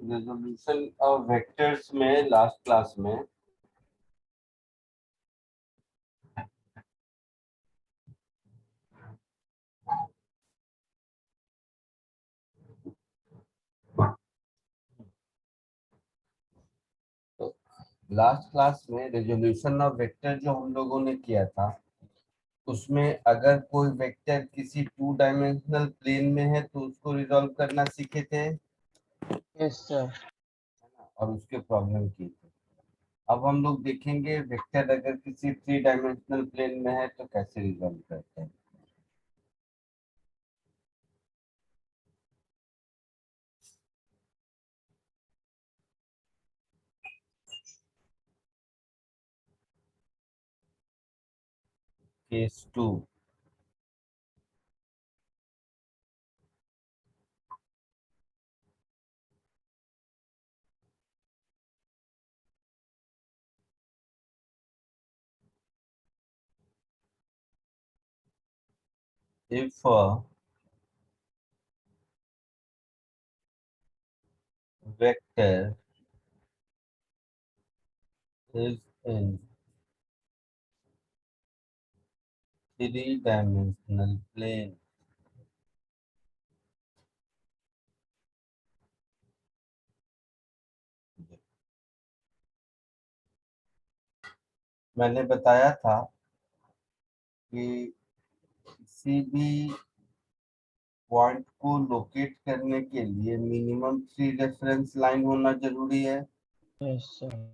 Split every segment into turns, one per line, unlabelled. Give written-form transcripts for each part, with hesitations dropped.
Resolution of vectors में last class में resolution of vector जो हम लोगों ने किया था, उसमें अगर कोई वेक्टर किसी 2 डायमेंशनल प्लेन में है तो उसको रिजॉल्व करना सीखे थे
यस सर।
और उसके प्रॉब्लम की थी। अब हम लोग देखेंगे वेक्टर अगर किसी 3 डायमेंशनल प्लेन में है तो कैसे रिजॉल्व करते हैं। Case 2, if vector is in 3 dimensional plane, मैंने बताया था कि किसी भी पॉइंट को लोकेट करने के लिए मिनिमम 3 रेफरेंस लाइन होना जरूरी है।
Yes sir.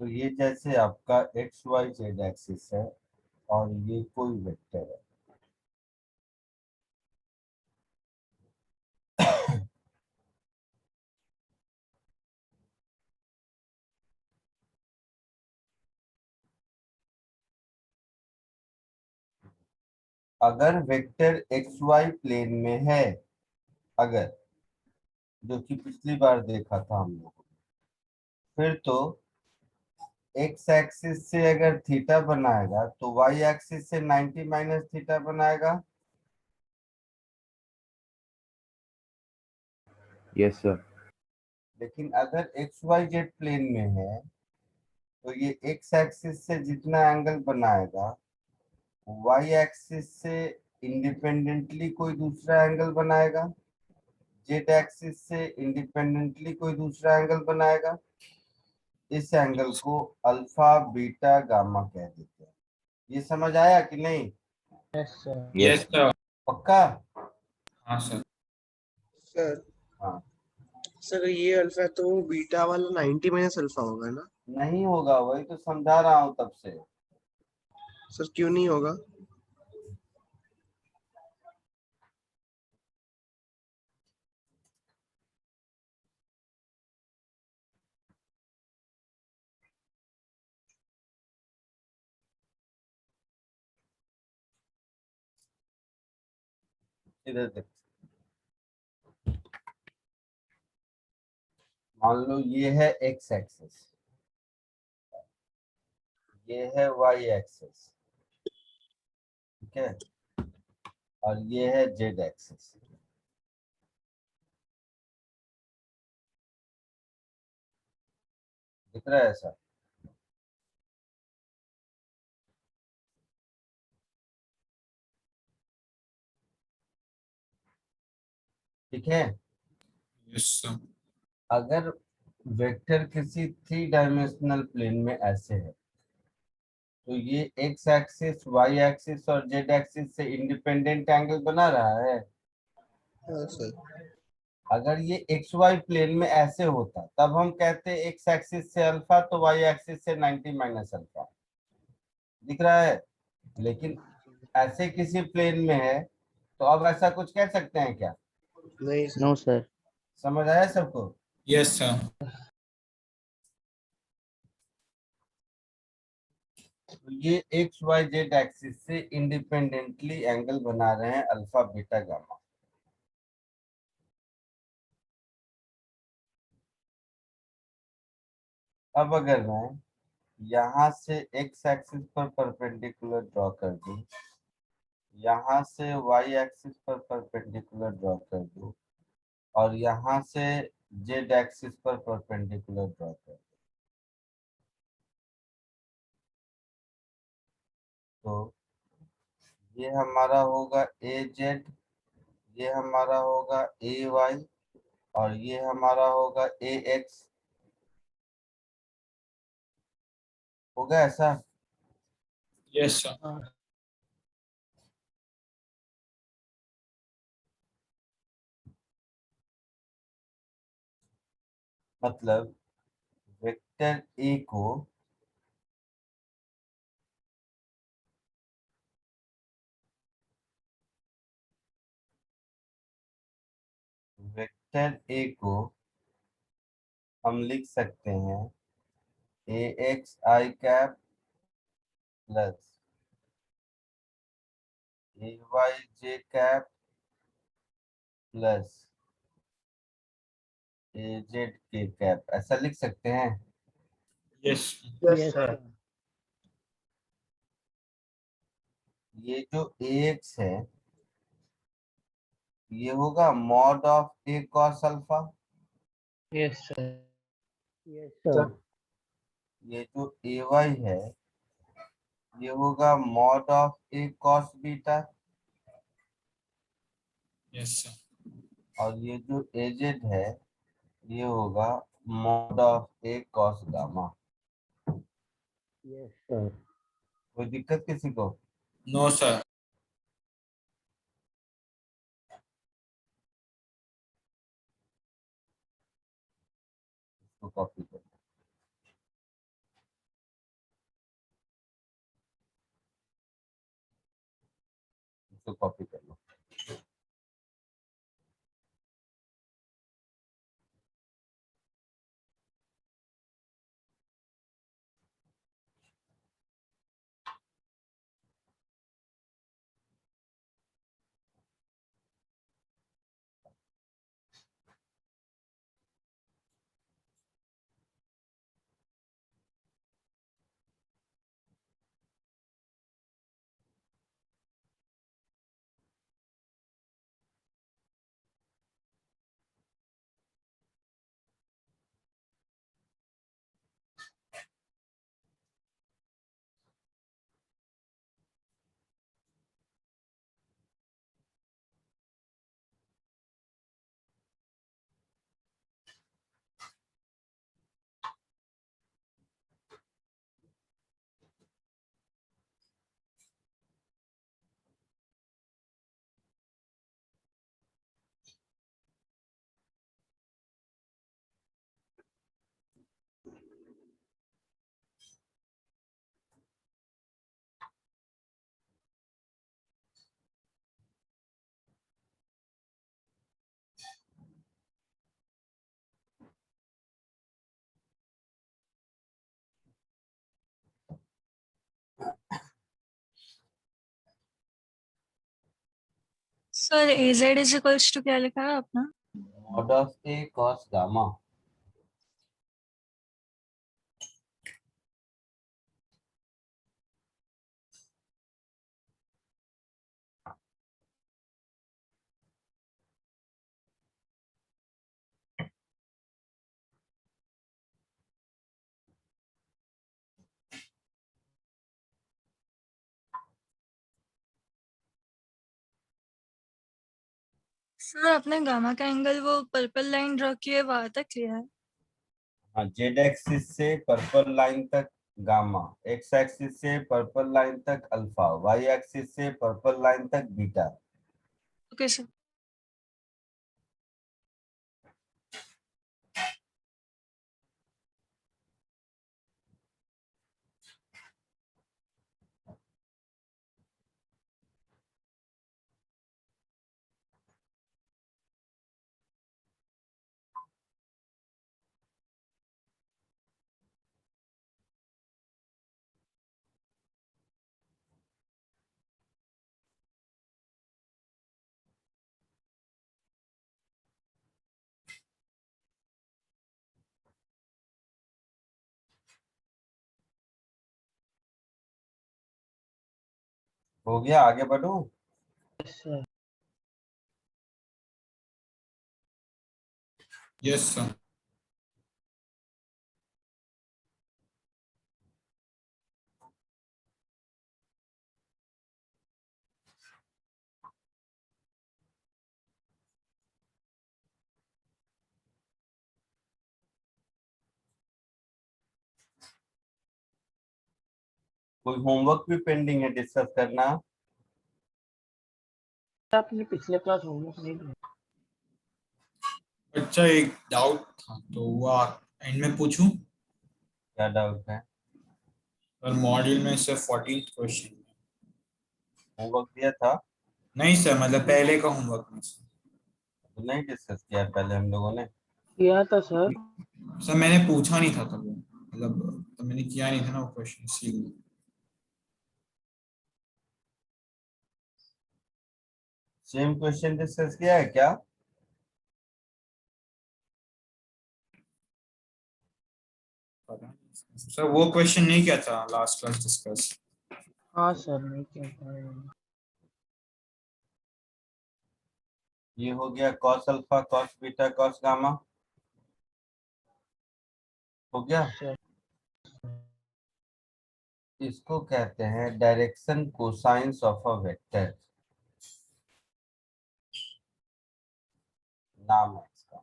तो ये जैसे आपका एक्स वाई जेड एक्सिस है और ये कोई वेक्टर है। अगर वेक्टर एक्स वाई प्लेन में है, अगर, जो कि पिछली बार देखा था हम लोग, फिर तो एक्स एक्सिस से अगर थीटा बनाएगा तो वाई एक्सिस से 90 माइनस थीटा बनाएगा।
Yes sir.
लेकिन अगर एक्स वाई जेड प्लेन में है तो ये एक्स एक्सिस से जितना एंगल बनाएगा, वाई एक्सिस से इंडिपेंडेंटली कोई दूसरा एंगल बनाएगा, जेड एक्सिस से इंडिपेंडेंटली कोई दूसरा एंगल बनाएगा। इस एंगल को अल्फा बीटा गामा कह देते हैं। ये समझ आया कि नहीं?
Yes sir.
Yes
sir.
पक्का?
हाँ सर।
सर
हाँ।
सर ये अल्फा तो बीटा वाला 90 माइनस अल्फा होगा ना?
नहीं होगा, वही तो समझा रहा हूं तब से।
सर क्यों नहीं होगा?
इधर देख, मान लो ये है एक्स एक्सिस, ये है वाई एक्सिस, ठीक है, और ये है जेड एक्सिस। दिख रहा है ऐसा? ठीक है।
Yes sir.
अगर वेक्टर किसी 3 डायमेंशनल प्लेन में ऐसे है तो ये एक्स एक्सिस, वाई एक्सिस और जेड एक्सिस से इंडिपेंडेंट एंगल बना रहा है।
हाँ सर।
अगर ये एक्स वाई प्लेन में ऐसे होता तब हम कहते एक्स एक्सिस से अल्फा तो वाई एक्सिस से 90 माइनस अल्फा, दिख रहा है। लेकिन ऐसे किसी प्लेन में है तो अब ऐसा कुछ कह सकते हैं क्या?
नहीं सर।
No, sir.
समझ आया सबको?
Yes, sir.
तो ये एक्स वाई जेड एक्सिस से इंडिपेंडेंटली एंगल बना रहे हैं अल्फा बीटा गामा। अब अगर मैं यहाँ से एक्स एक्सिस पर परपेंडिकुलर ड्रॉ कर दूं, यहाँ से वाई एक्सिस पर परपेंडिकुलर ड्रॉ कर दूं और यहाँ से जेड एक्सिस पर परपेंडिकुलर ड्रॉ कर दूं, तो ये हमारा होगा ए जेड, ये हमारा होगा ए वाई और ये हमारा होगा ए एक्स। होगा ऐसा?
Yes, sir.
मतलब वेक्टर ए को वेक्टर ए को हम लिख सकते हैं ए x i cap plus A y j cap plus A z k cap, ऐसा लिख सकते हैं।
Yes.
Yes sir.
ये जो ए एक्स है ये होगा mod of A cos alpha.
Yes, sir. Yes, sir.
ये जो ए वाई है ये होगा mod of A cos beta
Yes, sir.
और ये जो ए जेड है ये होगा mod of A cos gamma.
Yes, sir.
कोई दिक्कत किसी को?
No, sir.
इसको कॉपी कर लो। इसको कॉपी कर लो।
Sir AZ is equals to क्या लिखा है आपने?
Mod of A cos gamma.
Sir आपने गामा का एंगल वो पर्पल लाइन ड्रॉ की है वहां तक लिया है?
हाँ, जेड एक्सिस से पर्पल लाइन तक गामा, एक्स एक्सिस से पर्पल लाइन तक अल्फा, वाई एक्सिस से पर्पल लाइन तक बीटा।
Okay sir.
हो गया, आगे बढ़ूं?
Yes, sir.
Yes, sir.
कोई होमवर्क भी पेंडिंग है डिस्कस करना?
आपने पिछले क्लास होमवर्क नहीं दिया।
अच्छा, एक डाउट था तो वो एंड में पूछूं?
क्या डाउट है?
और मॉड्यूल में से 14th क्वेश्चन।
होमवर्क दिया था
नहीं सर, मतलब पहले का होमवर्क में से।
तो नहीं डिस्कस किया पहले हम लोगों ने?
किया था सर।
सर मैंने पूछा नहीं था तब वो, मतलब तो मैंने किया नहीं था ना वो क्वेश्चन, इसीलिए।
सेम क्वेश्चन डिस्कस किया है क्या?
सर वो क्वेश्चन नहीं किया था लास्ट क्लास डिस्कस।
हाँ सर, नहीं किया था।
ये हो गया cos alpha cos beta cos gamma, हो गया।
सर
इसको कहते हैं direction cosines of a vector, नाम है इसका।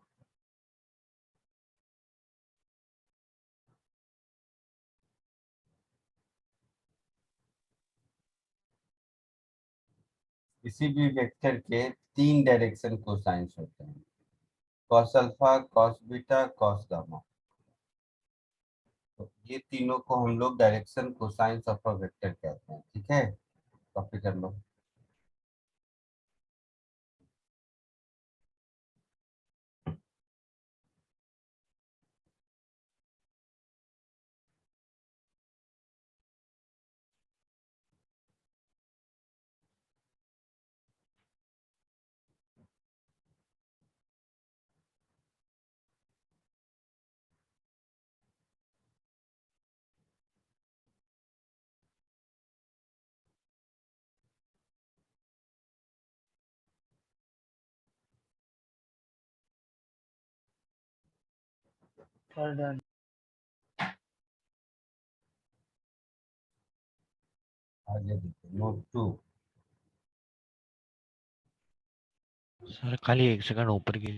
किसी भी वेक्टर के 3 डायरेक्शन कोसाइंस होते हैं, cos alpha cos beta cos gamma. तो ये तीनों को हम लोग direction cosines of a vector कहते हैं, ठीक है? कॉपी कर लो।
Sir done.
आगे देखो नोट 2।
सर खाली 1 सेकंड ऊपर की।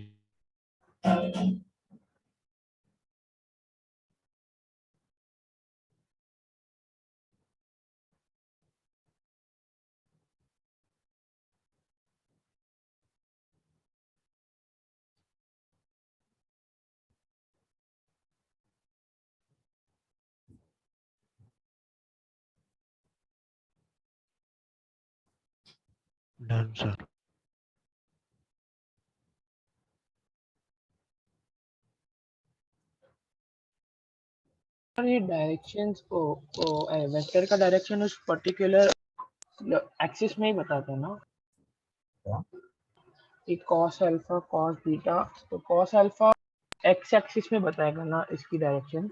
Done sir.
सर ये डायरेक्शंस को वेक्टर का डायरेक्शन उस पर्टिकुलर एक्सिस में ही बताते हैं ना?
क्या?
कि कॉस अल्फा कॉस बीटा, तो कॉस अल्फा एक्स एक्सिस में बताएगा ना इसकी डायरेक्शन?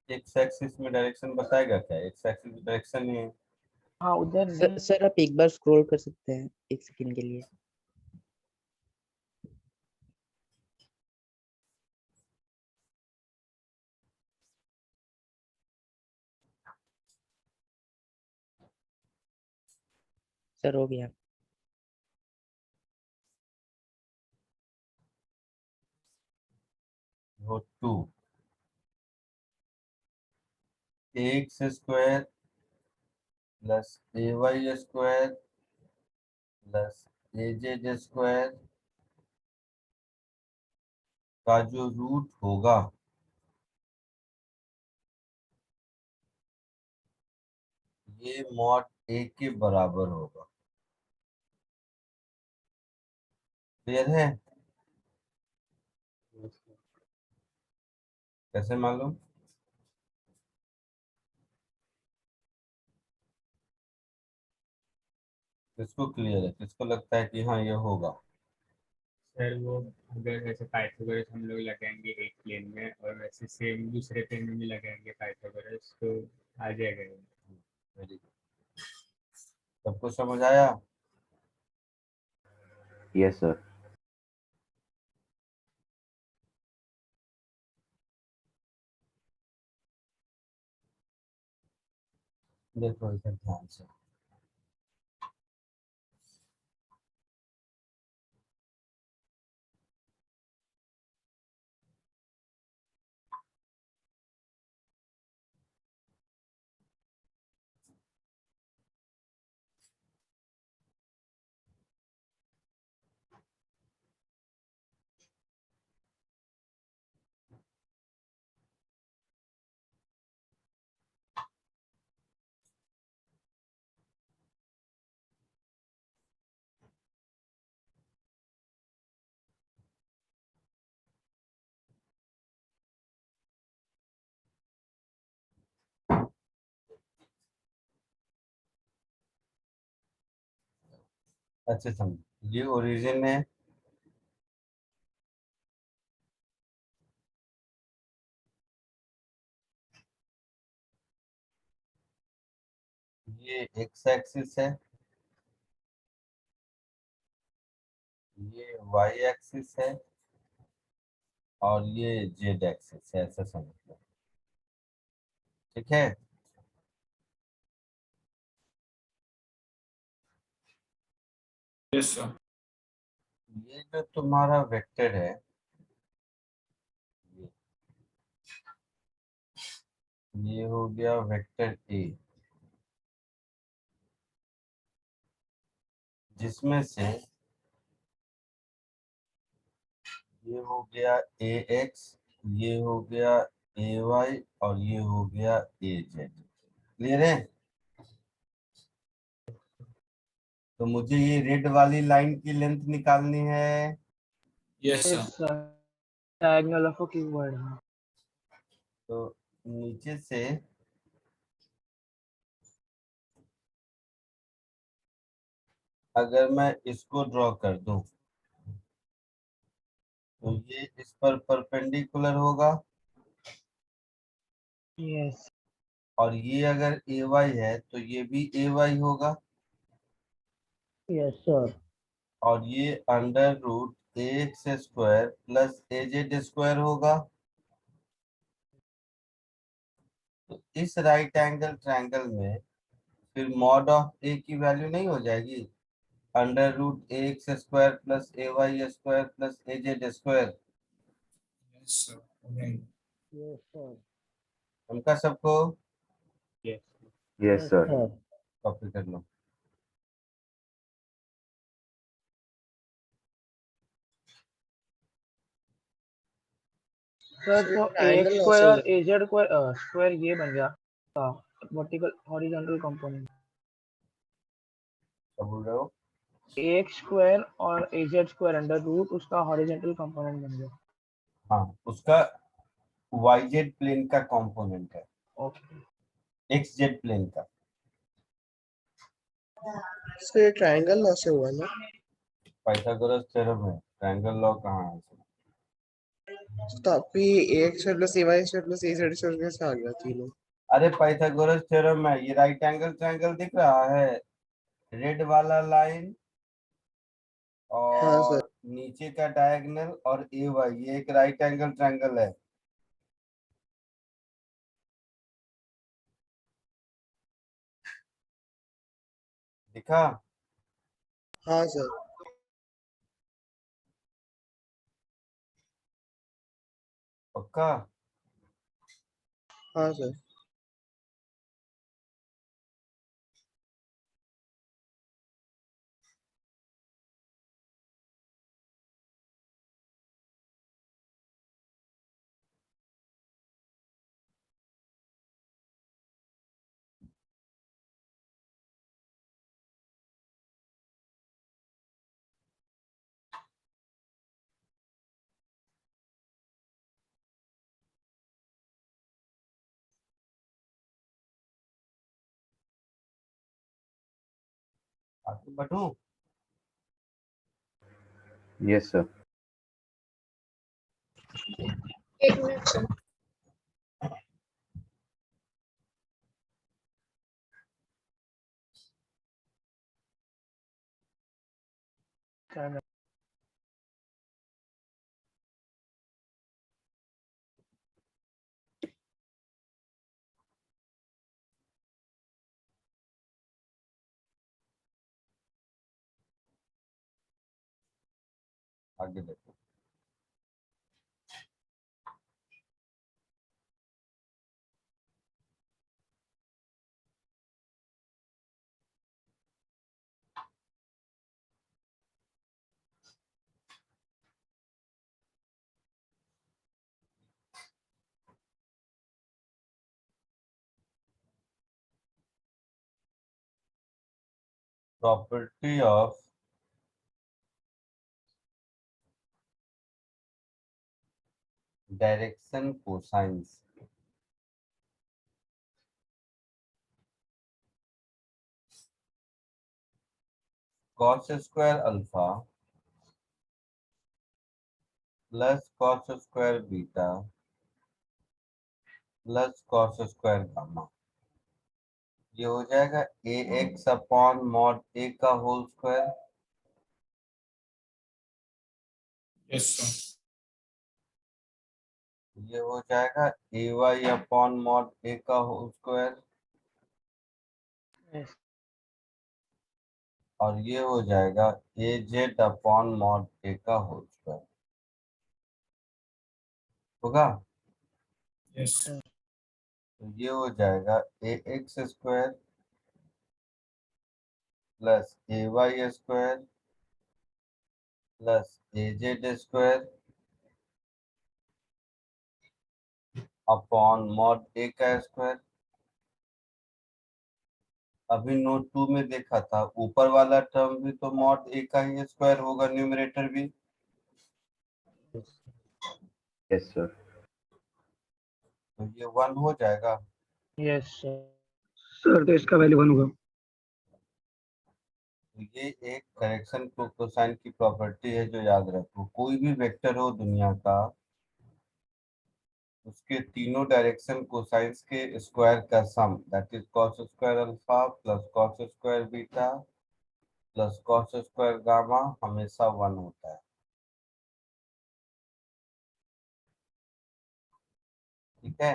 एक्स एक्सिस में डायरेक्शन बताएगा क्या? एक्स एक्सिस में डायरेक्शन ही है।
हाँ उधर
सर
नहीं।
सर आप एक बार स्क्रॉल कर सकते हैं 1 सेकंड के लिए? सर हो गया।
नोट 2, एक्स स्क्वायर प्लस ए वाई स्क्वायर प्लस ए जेड स्क्वायर का जो रूट होगा ये मॉड ए के बराबर होगा। क्लियर है? कैसे मालूम? किसको क्लियर है? किसको लगता है कि हाँ ये होगा?
सर वो अगर ऐसे पाइथागोरस हम लोग लगाएंगे एक प्लेन में और वैसे सेम दूसरे प्लेन में भी लगाएंगे पाइथागोरस तो आ जाएगा।
Very good. सबको समझ आया?
Yes sir.
देखो इधर ध्यान से। अच्छे समझ, ये ओरिजिन है, ये एक्स एक्सिस है, ये वाई एक्सिस है, और ये जेड एक्सिस है, ऐसा समझ लो। ठीक है।
Yes sir.
ये जो तुम्हारा वेक्टर है, ये हो गया वेक्टर ए, जिसमें से ये हो गया ए एक्स, ये हो गया ए वाई, और ये हो गया ए जेड। क्लियर है? तो मुझे ये रेड वाली लाइन की लेंथ निकालनी है।
Yes
yes
sir.
Sir, diagonal of a keyword.
तो नीचे से अगर मैं इसको ड्रॉ कर दूं, तो ये इस पर परपेंडिकुलर होगा,
यस
और ये अगर ए वाई है तो ये भी ए वाई होगा,
यस सर।
और ये under root a x square plus A z square होगा। तो इस राइट एंगल ट्रायंगल में फिर मॉड ऑफ ए की वैल्यू नहीं हो जाएगी, under root a x square plus A y square plus A z square.
Yes sir. Right.
Yes sir.
उनका सबको
यस
यस सर।
कॉपी कर लो।
सर तो ए एक्स
ट्रायंगल
स्क्वायर
ऐसे
और ए जेड स्क्वायर ये बन गया वर्टिकल हॉरिजॉन्टल कंपोनेंट।
क्या बोल रहे हो?
ए एक्स स्क्वायर और ए जेड स्क्वायर अंडर रूट उसका हॉरिजॉन्टल कंपोनेंट बन गया।
हाँ, उसका वाई जेड प्लेन का कंपोनेंट है,
ओके।
एक्स जेड प्लेन का।
तो ये ट्रायंगल ऐसे हुआ ना।
पाइथागोरस थ्योरम है, ट्रायंगल लॉ कहाँ है?
तो आपकी एक स्क्वायर प्लस ए वाई स्क्वायर प्लस ए जेड स्क्वायर कैसे आ गया तीनों?
अरे पाइथागोरस थ्योरम है, ये राइट एंगल ट्रायंगल दिख रहा है, रेड वाला लाइन
हाँ सर।
और नीचे का डायगोनल और ए वाई, ये एक राइट एंगल ट्रायंगल है। दिखा?
हाँ सर।
पक्का?
हाँ सर।
आगे बढ़ूं?
Yes sir.
एक मिनट।
7.
आगे देखो। Property of direction cosines. Cos square alpha plus cos square beta plus cos square gamma, ये हो जाएगा ए एक्स अपॉन मॉड ए का होल स्क्वायर
यस सर।
ये हो जाएगा ए वाई अपॉन मॉड ए का होल स्क्वायर
Yes.
और ये हो जाएगा ए जेड अपॉन मॉड ए का होल स्क्वायर होगा।
यस
तो ये हो जाएगा ए एक्स स्क्वायर प्लस ए वाई स्क्वायर प्लस ए जेड स्क्वायर अपॉन मॉड ए का स्क्वायर। अभी नोट 2 में देखा था ऊपर वाला टर्म भी तो मॉड ए का ही स्क्वायर होगा, न्यूमरेटर भी।
Yes, sir.
तो ये 1 हो जाएगा।
Yes, sir.
सर तो इसका वैल्यू 1 होगा।
तो ये एक करेक्शन कोसाइन की प्रॉपर्टी है जो याद रखो, कोई भी वेक्टर हो दुनिया का उसके तीनों डायरेक्शन कोसाइंस के स्क्वायर का sum that is cos square alpha plus cos square beta plus cos square gamma हमेशा 1 होता है। ठीक है।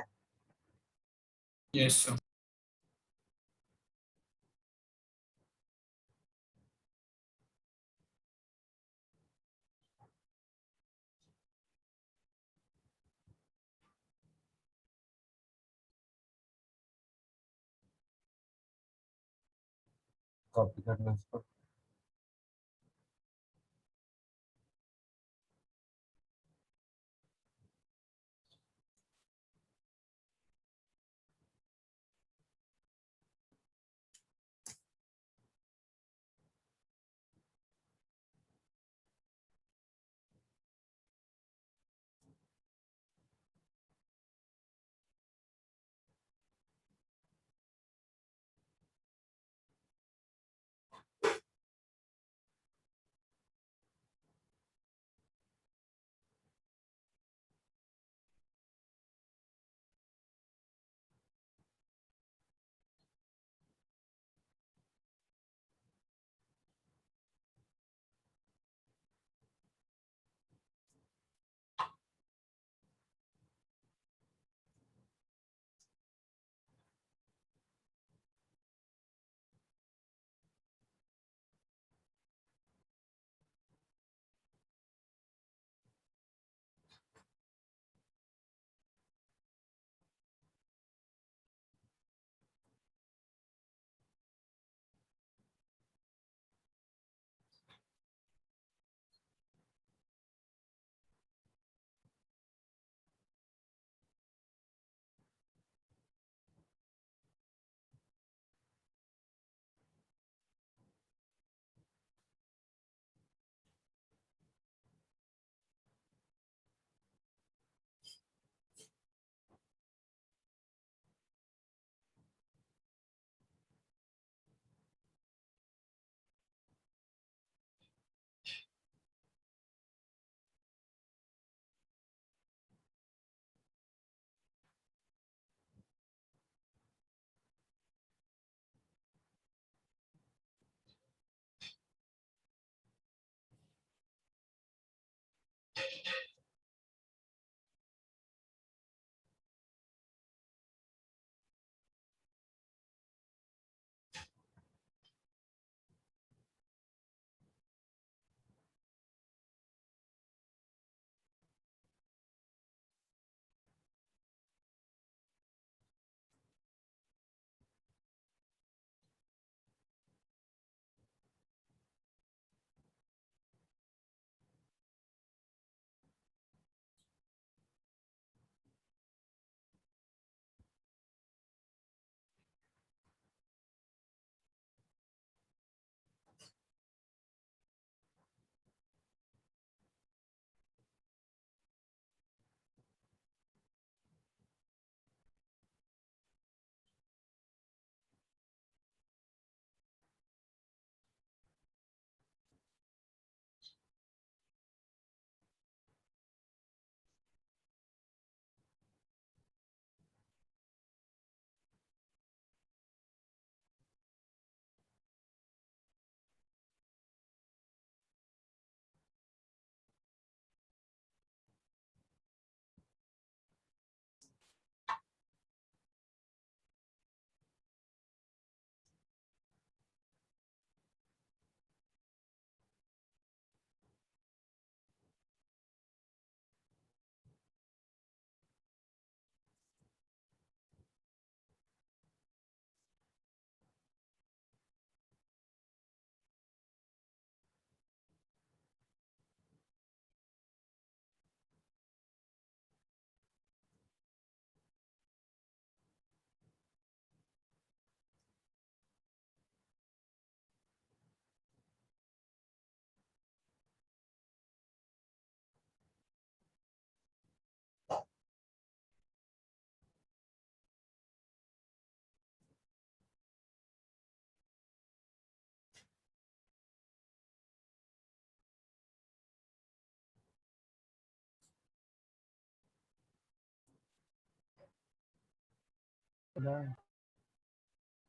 Yes sir.
कॉपी कर लो इसको।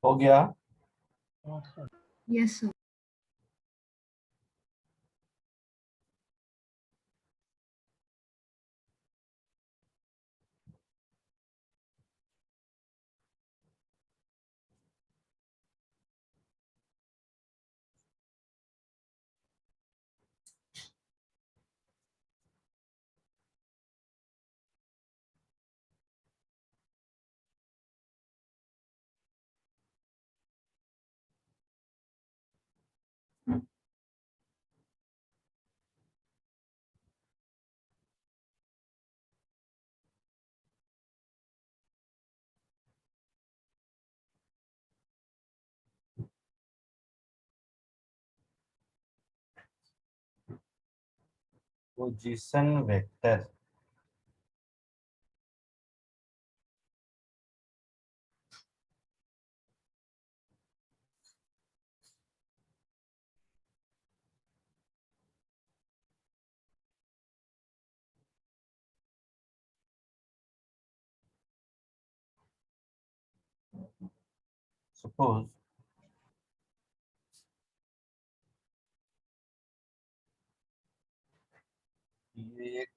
हो गया?
Yes sir.
Position vector suppose ये एक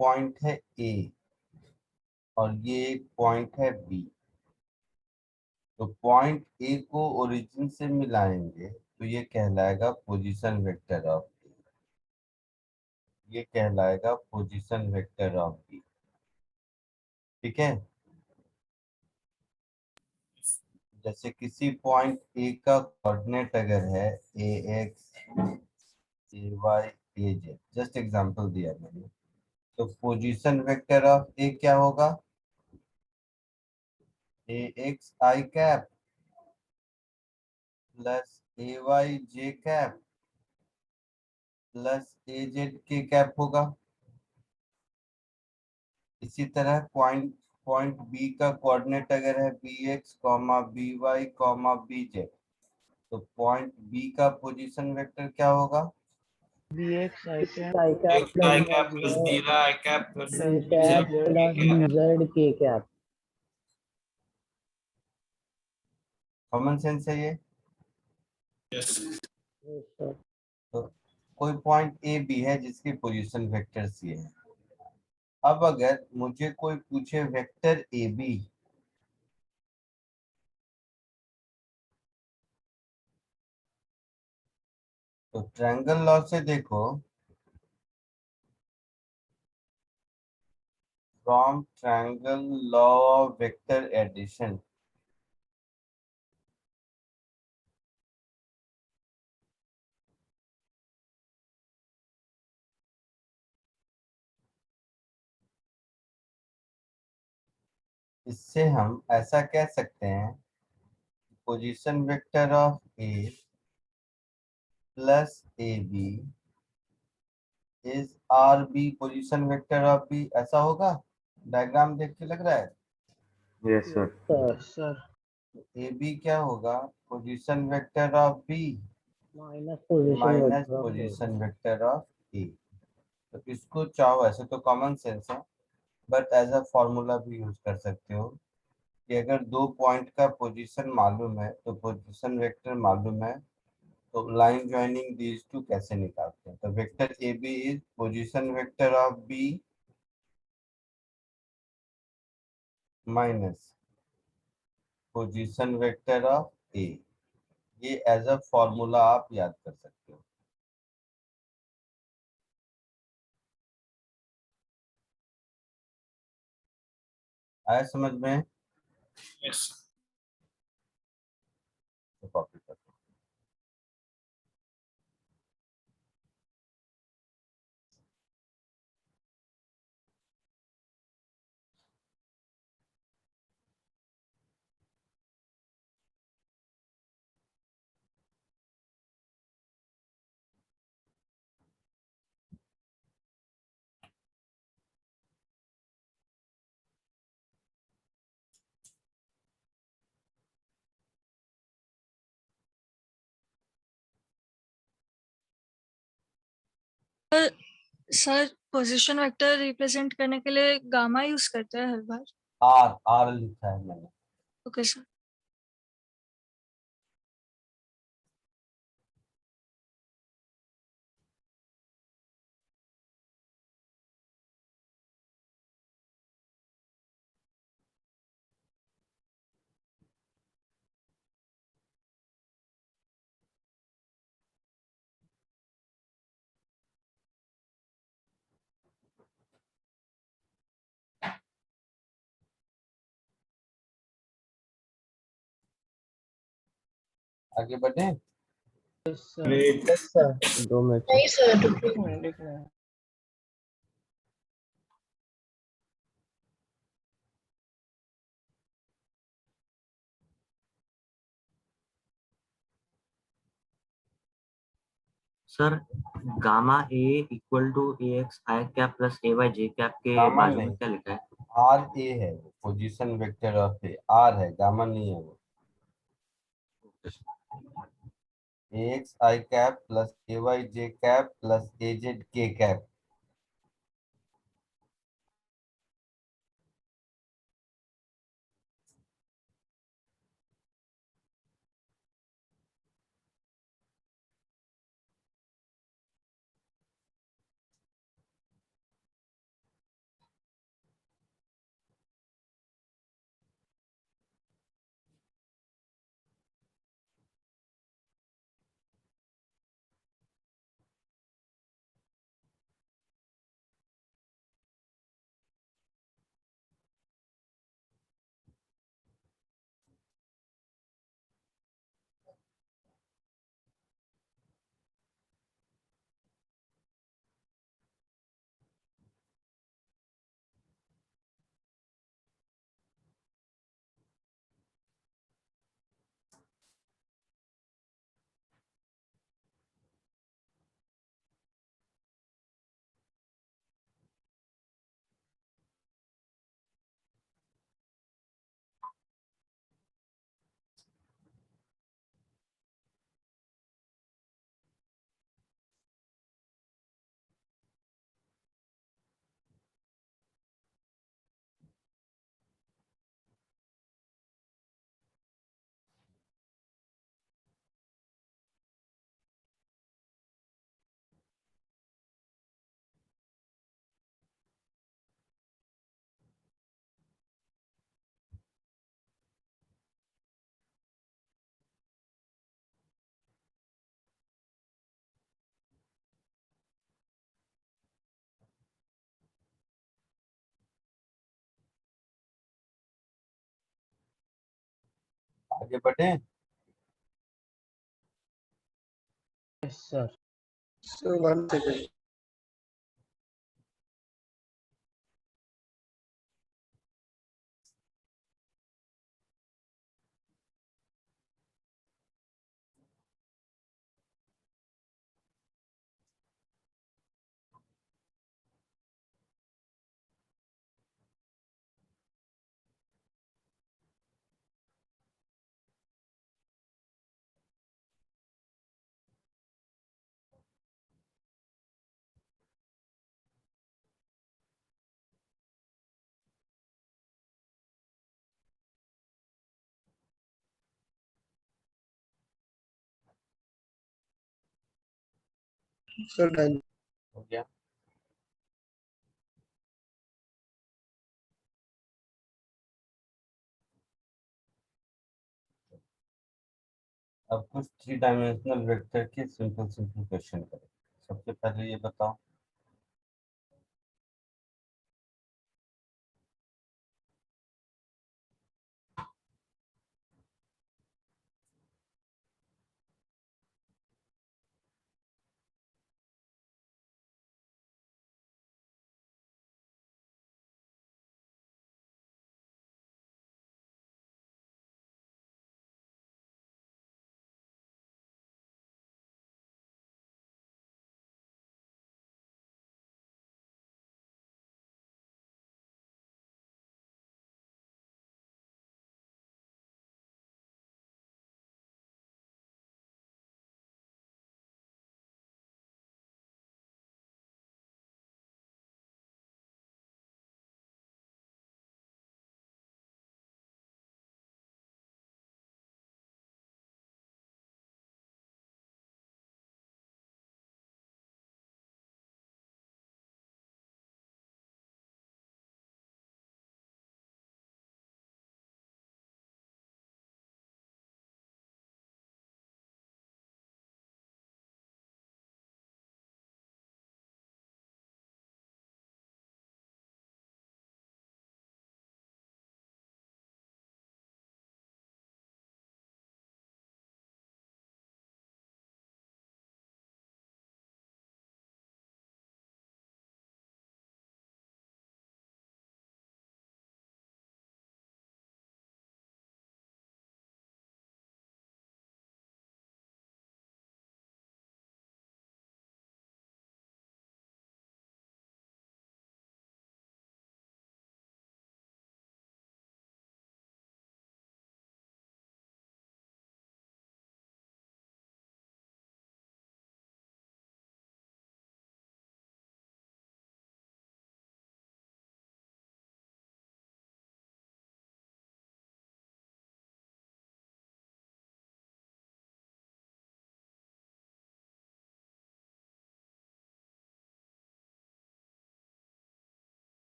पॉइंट है ए और ये एक पॉइंट है बी। तो पॉइंट ए को ओरिजिन से मिलाएंगे तो ये कहलाएगा पोजीशन वेक्टर ऑफ ए। ये कहलाएगा पोजीशन वेक्टर ऑफ बी। ठीक है? जैसे किसी पॉइंट ए का कोऑर्डिनेट अगर है A x A y A z, just example दिया मैंने, तो पोजीशन वेक्टर ऑफ ए क्या होगा? A x i cap plus A y j cap plus A z k cap होगा। इसी तरह पॉइंट पॉइंट बी का कोऑर्डिनेट अगर है B x comma B y comma B z, तो पॉइंट बी का पोजीशन वेक्टर क्या होगा?
bx i cap
I cap
एक आई
plus
कैप प्लस बीरा I cap plus
B
bz
cap plus BZ K cap.
Common sense है ये।
Yes
Yes, sir.
तो कोई पॉइंट ए बी है जिसकी पोजीशन वेक्टर सी है। अब अगर मुझे कोई पूछे वेक्टर ए बी, तो ट्रायंगल लॉ से देखो, from triangle law of vector addition, इससे हम ऐसा कह सकते हैं position vector of A plus A B is R B position vector of B. ऐसा होगा? डायग्राम देख के लग रहा है।
Yes, sir.
Sir,
sir
A B क्या होगा? Position vector of B
minus position
minus
vector of A.
Position vector of A. तो इसको चाहो ऐसे तो कॉमन सेंस है, बट एज अ फॉर्मूला भी यूज कर सकते हो कि अगर दो पॉइंट का पोजीशन मालूम है तो पोजीशन वेक्टर मालूम है, तो लाइन ज्वाइनिंग दीज टू कैसे निकालते हैं? तो vector A B is position vector of B minus position vector of A. ये एज अ फॉर्मूला आप याद कर सकते हो। आया समझ में?
यस
तो कॉपी कर दो।
सर पोजीशन वेक्टर रिप्रेजेंट करने के लिए गामा यूज करते हैं हर बार।
आर आर लिखा है मैंने।
Okay sir.
आगे बढ़े।
Great.
यस सर 2 मिनट
नहीं सर, एक मिनट एक minute.
Sir gamma A equal to A x i cap plus A y j cap के
गामा
बाजू में
नहीं,
क्या लिखा है?
आर ए है वो, position vector of A R है, गामा नहीं है वो। ए x i cap plus A y j cap plus A z k cap. आगे बढ़े।
Yes sir.
So 1 second. So done.
हो गया। अब कुछ 3 डायमेंशनल वेक्टर के सिंपल सिंपल क्वेश्चन करें। सबसे पहले ये बताओ,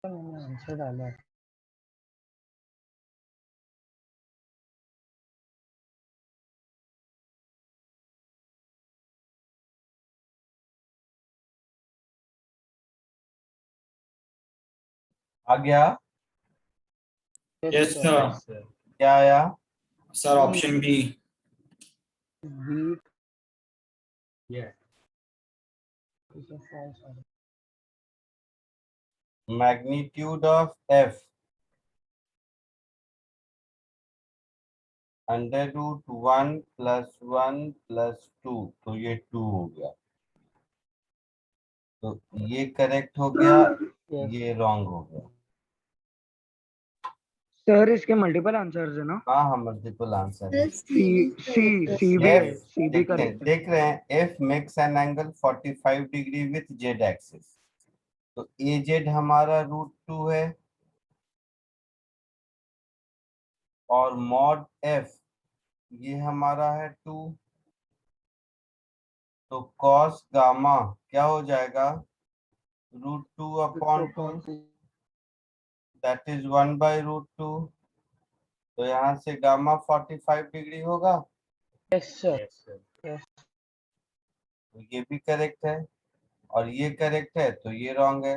मैंने आंसर डाला है।
आ गया?
Yes
sir.
Sir.
Yes, sir.
क्या आया?
Sir option B.
B
Yeah.
is a false answer.
Magnitude of F √1 + 1 + 2, तो ये 2 हो गया, तो ये करेक्ट हो गया,
Yes.
ये रॉन्ग हो गया।
सर इसके मल्टीपल आंसर्स है ना?
हाँ हाँ, मल्टीपल आंसर है।
सी भी है, सी भी करेक्ट है।
देख रहे हैं, F makes an angle 45 degree with Z axis, तो ए जेड हमारा √2 है, और मॉड एफ ये हमारा है 2, तो कॉस गामा क्या हो जाएगा? √2/2, दैट इज 1/√2, तो यहाँ से गामा 45 डिग्री होगा,
Yes, sir.
Yes, sir.
तो ये भी करेक्ट है, और ये करेक्ट है, तो ये रॉन्ग है।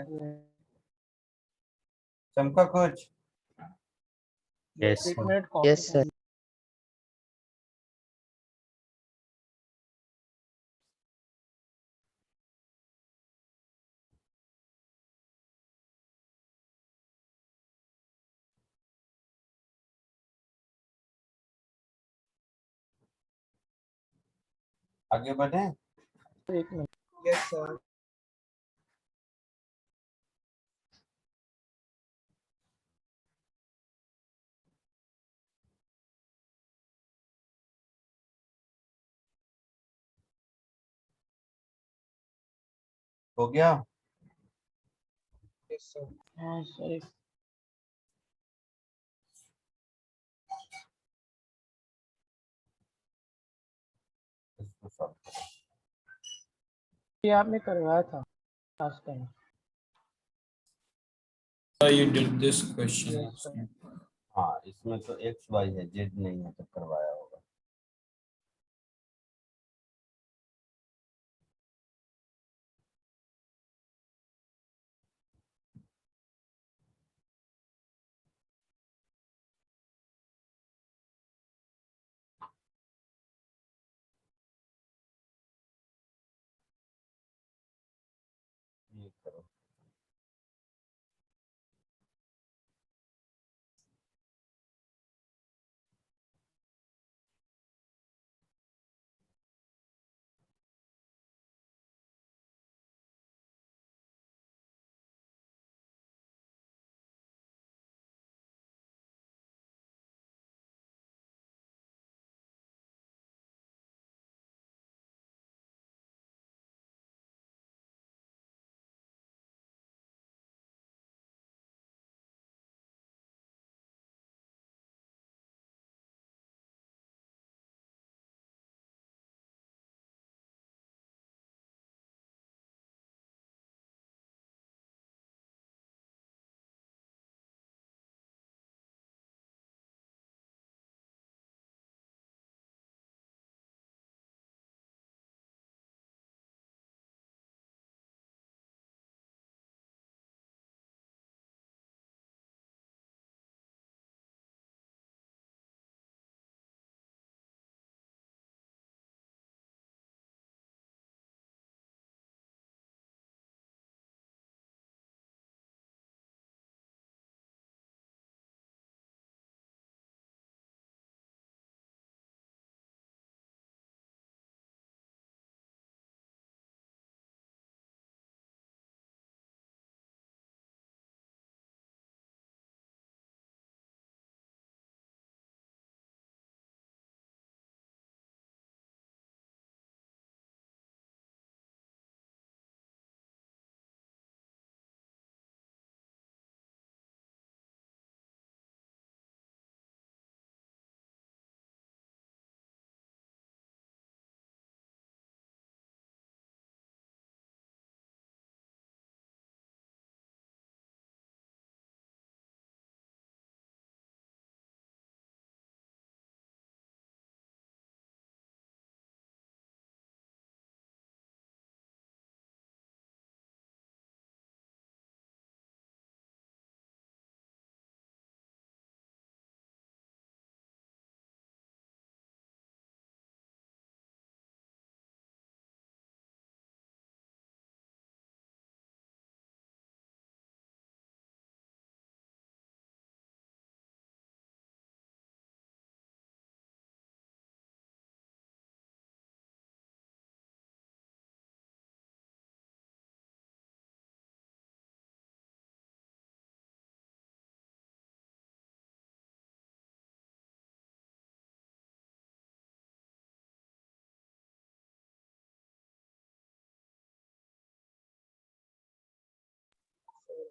चमका कुछ?
यस
एक मिनट
Yes, sir.
आगे बढ़े?
एक मिनट।
Yes, sir.
हो गया?
Yes, sir.
हाँ सर,
इसको solve करो।
ये आपने करवाया था last time.
Sir you did this question.
Yes, sir.
हाँ, इसमें तो एक्स वाई है, जेड नहीं है, तो करवाया होगा। ये करो।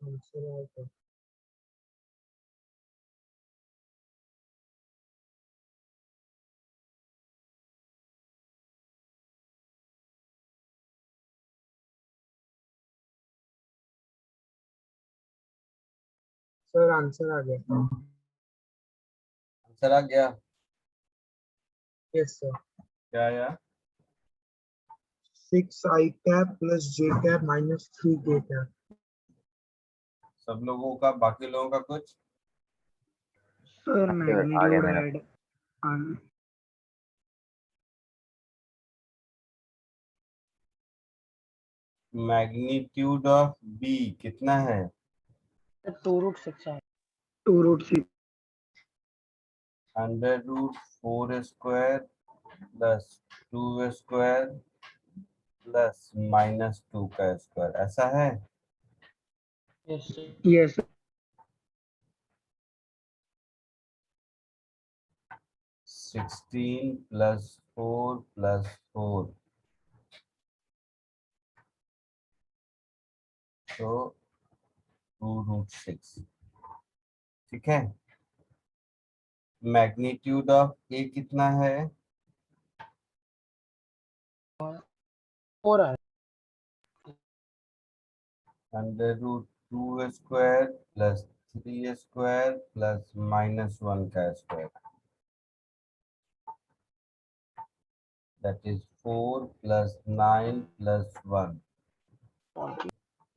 सर आंसर आ गया।
आंसर आ गया?
Yes sir.
क्या आया?
6i cap plus j cap minus 3k cap।
सब लोगों का, बाकी लोगों का कुछ?
सर
आ गया
मैग्नीट्यूड
मेरा।
ऐड
मैग्नीट्यूड ऑफ बी कितना है?
2√6 है।
2√6
√4² प्लस 2² प्लस -2 का स्क्वायर, ऐसा है?
यस
यस
16 प्लस 4 प्लस 4, तो 2√6। ठीक है। मैग्नीट्यूड ऑफ ए कितना है?
4 है।
√2² प्लस 3² प्लस -1 का square, that is 4 plus 9 plus 1,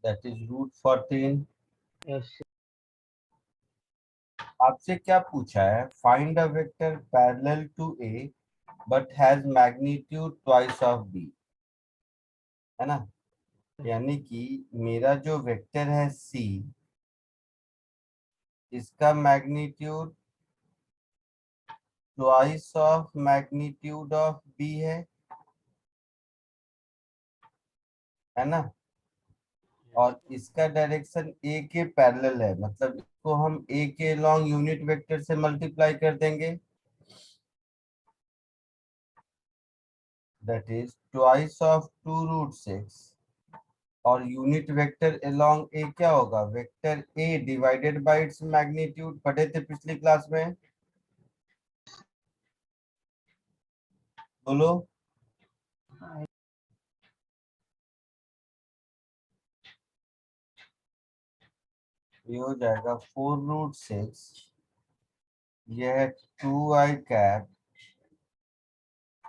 that is √14।
Yes
आपसे क्या पूछा है? Find a vector parallel to A but has magnitude twice of B, है ना? यानी कि मेरा जो वेक्टर है सी, इसका magnitude twice of magnitude of B है ना? और इसका डायरेक्शन ए के पैरेलल है, मतलब इसको हम ए के लॉन्ग यूनिट वेक्टर से मल्टीप्लाई कर देंगे, that is twice of 2√6, और यूनिट वेक्टर अलोंग ए क्या होगा? Vector A divided by its magnitude. पढ़े थे पिछली क्लास में, बोलो। ये हो जाएगा 4√6, यह है 2i cap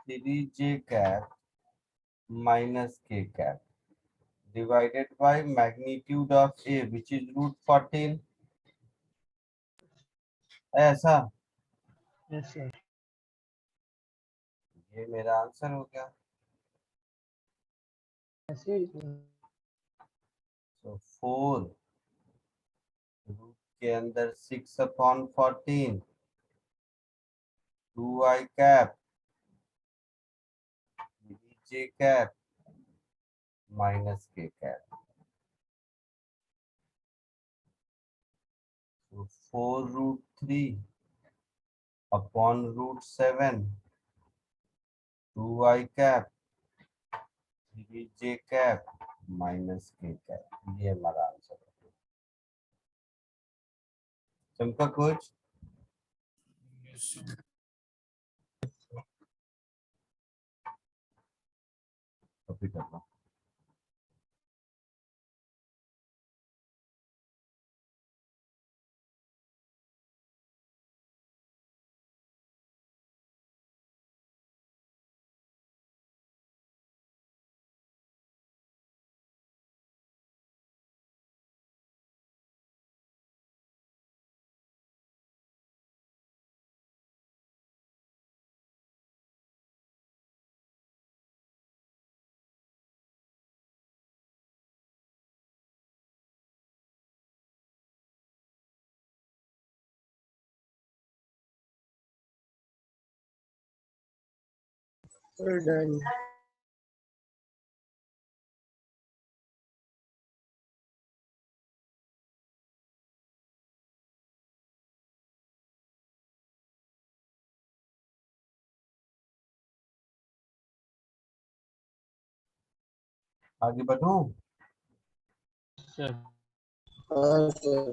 3j cap minus k cap divided by magnitude of A which is √14, ऐसा।
यस यस
ये मेरा आंसर हो गया।
ऐसे
तो 4 रूट के अंदर 6/14, 2i cap j cap minus k cap, तो 4√3 upon √7, 2i cap 3j cap minus k cap, ये हमारा आंसर है। चमका कुछ? कॉपी कर लो।
डन।
आगे बढ़ूं?
सर
हाँ सर।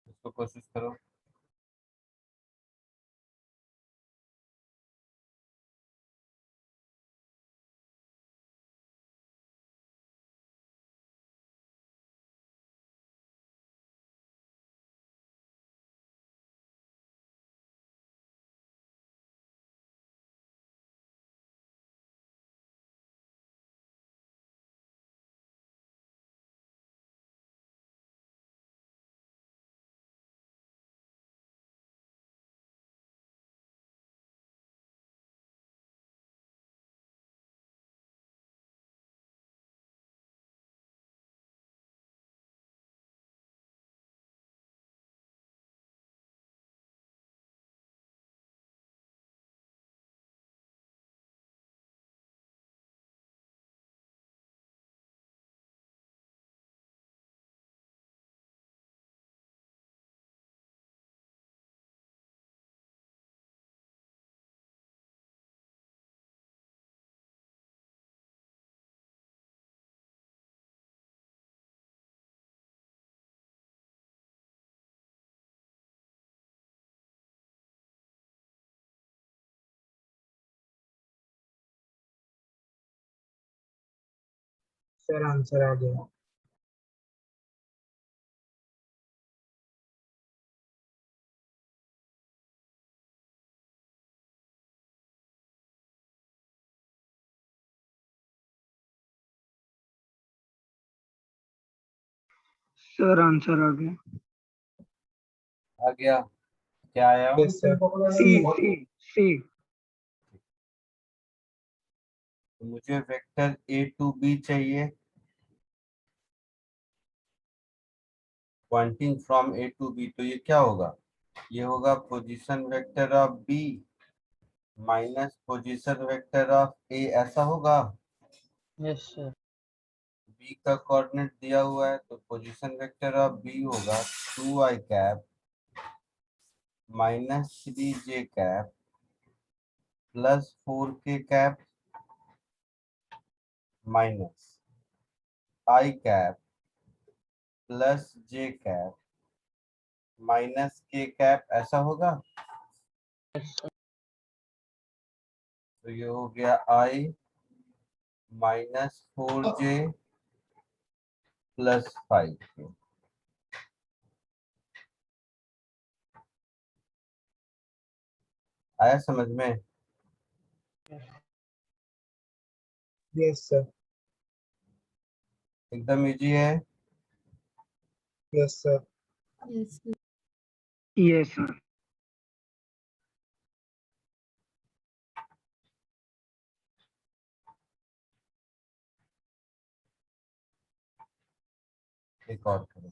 इसको कोशिश करो।
सर आंसर आ गया। सर आंसर आ गया।
आ गया? क्या आया?
Yes sir. See see see.
तो मुझे वेक्टर ए टू बी चाहिए, pointing from A to B. तो ये क्या होगा? ये होगा position vector of B minus position vector of A, ऐसा होगा।
Yes sir.
बी का कोऑर्डिनेट दिया हुआ है, तो पोजीशन वेक्टर ऑफ बी होगा 2i cap minus 3j cap plus 4k cap minus i cap plus j cap minus k cap, ऐसा होगा। तो ये हो गया i minus 4j plus 5k। आया समझ में?
Yes sir.
एकदम इजी है।
Yes sir. Yes sir.
एक और करो।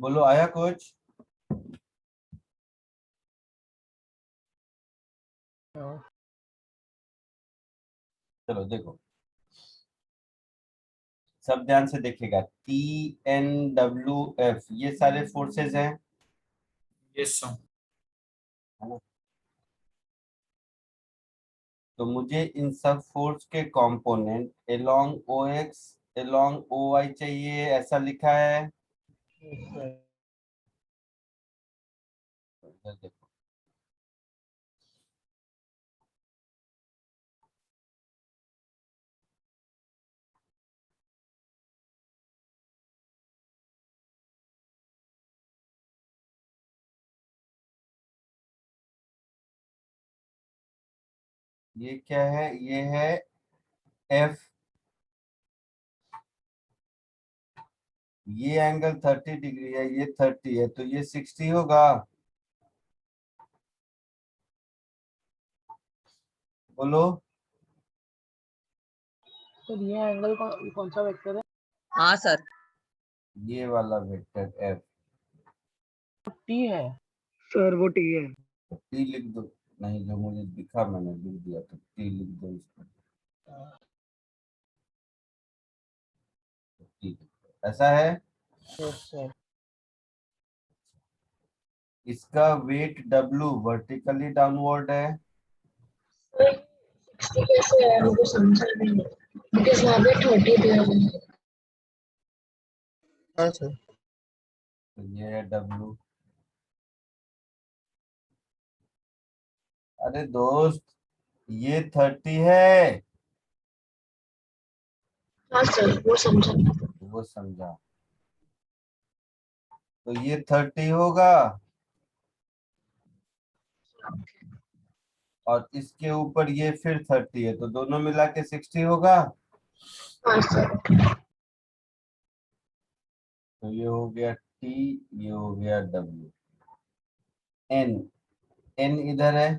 बोलो आया कुछ? चलो देखो, सब ध्यान से देखिएगा। TNWF ये सारे फोर्सेस हैं,
यस सर।
है ना? तो मुझे इन सब फोर्स के component along OX along OY चाहिए, ऐसा लिखा है। इधर देखो, ये क्या है? ये है F, ये एंगल 30 डिग्री है, ये 30 है, तो ये 60 होगा। बोलो।
तो ये एंगल कौन सा वेक्टर है?
हाँ सर।
ये वाला वेक्टर F,
टी है।
सर वो टी है।
T लिख दो। नहीं, जो मुझे दिखा मैंने लिख दिया, तो T लिख दो इसको। T लिख दो। ऐसा है।
Yes sir.
इसका वेट W वर्टिकली डाउनवर्ड है।
कैसे है मुझे समझ नहीं, बिकॉज़ वहाँ पे 30 दिया हुआ है।
हाँ सर।
तो ये है W। अरे दोस्त, ये 30 है।
हाँ सर वो समझा।
वो समझा। तो ये 30 होगा, और इसके ऊपर ये फिर 30 है, तो दोनों मिला के 60 होगा।
हाँ सर।
तो ये हो गया T, ये हो गया W। N इधर है।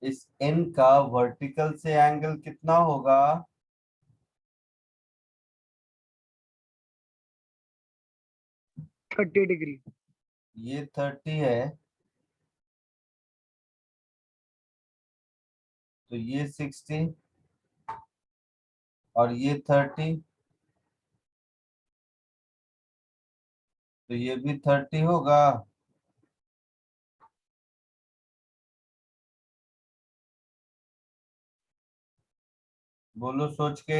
इस N का वर्टिकल से एंगल कितना होगा?
Thirty degree.
ये 30 है, तो ये 60, और ये 30, तो ये भी 30 होगा। बोलो सोच के।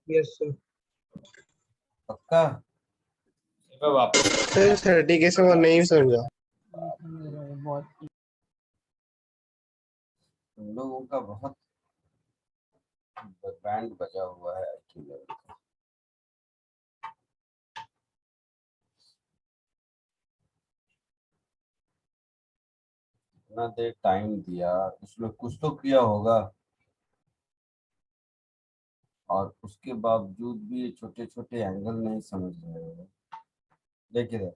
Yes sir.
पक्का?
वापस
सर 30 कैसे, वो नहीं समझा।
बहुत
तुम लोगों का बहुत बैंड बजा हुआ है IQ लेवल का। इतना देर टाइम दिया, उसमें कुछ तो किया होगा, और उसके बावजूद भी ये छोटे छोटे एंगल नहीं समझ रहे हो। देखिए,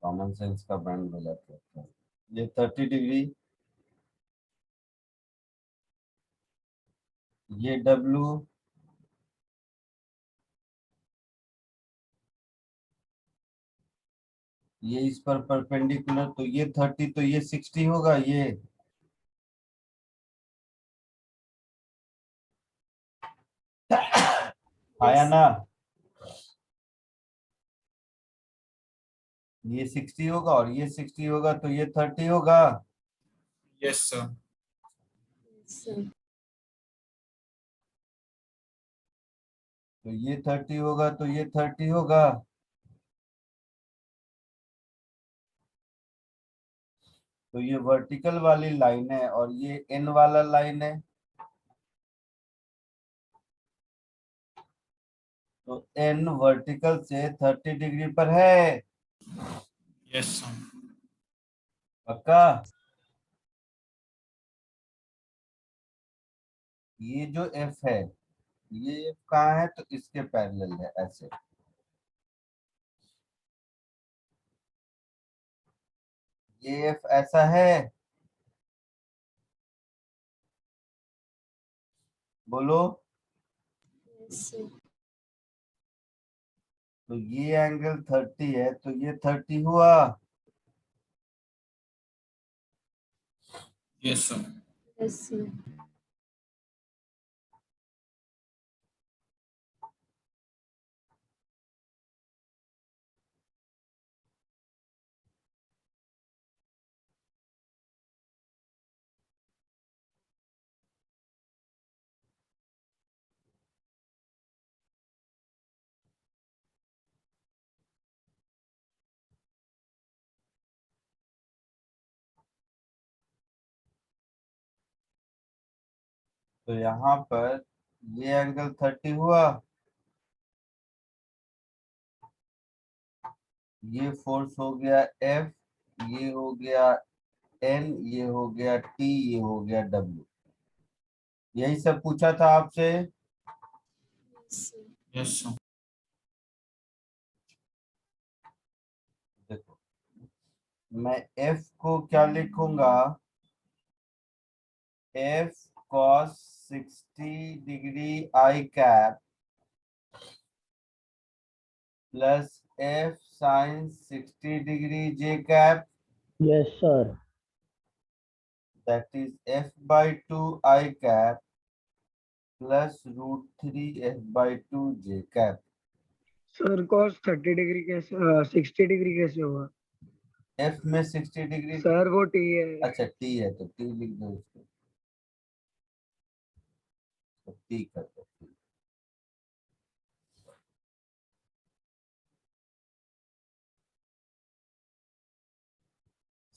कॉमन सेंस का बैंड बजा के रखा है। ये 30 डिग्री, ये W, ये इस पर परपेंडिकुलर, तो ये 30, तो ये 60 होगा। ये आया ना? ये 60 होगा और ये 60 होगा, तो ये 30 होगा।
Yes sir.
तो ये 30 होगा, तो ये 30 होगा। तो ये वर्टिकल वाली लाइन है, और ये N वाला लाइन है। तो N वर्टिकल से 30 डिग्री पर है।
Yes sir.
पक्का? ये जो एफ है, ये एफ कहाँ है, तो इसके पैरेलल है ऐसे। ये एफ ऐसा है, बोलो। तो ये एंगल 30 है, तो ये 30 हुआ।
Yes sir.
तो यहाँ पर ये एंगल 30 हुआ, ये फोर्स हो गया एफ, ये हो गया एन, ये हो गया टी, ये हो गया डब्ल्यू। यही सब पूछा था आपसे।
Yes sir.
देखो, मैं एफ को क्या लिखूंगा, F cos 60 degree i cap plus F sine 60 degree J cap,
Yes, sir.
that is f by 2 I cap plus root 3 f by 2 j cap।
Sir cos 30 degree कैसे 60 degree कैसे हुआ?
f में 60 degree,
sir वो T है।
अच्छा t है तो t लिख दो इसको, तो t कर दो।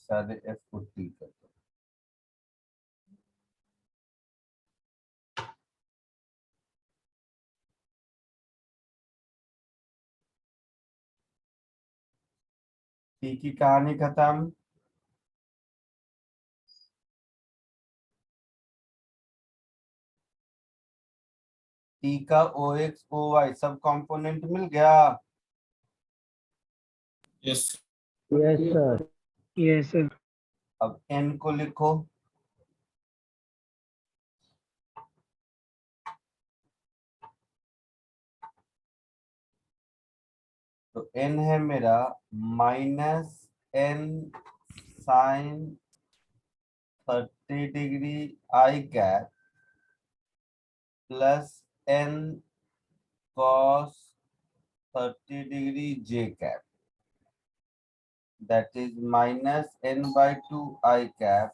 सारे f को t कर दो। t की कहानी खत्म। t का ox oy सब कंपोनेंट मिल गया।
Yes
Yes, sir.
Yes sir.
अब n को लिखो, तो n है मेरा minus n sine 30 degree i cap plus n cos 30 degree j cap, that is minus n by 2 I cap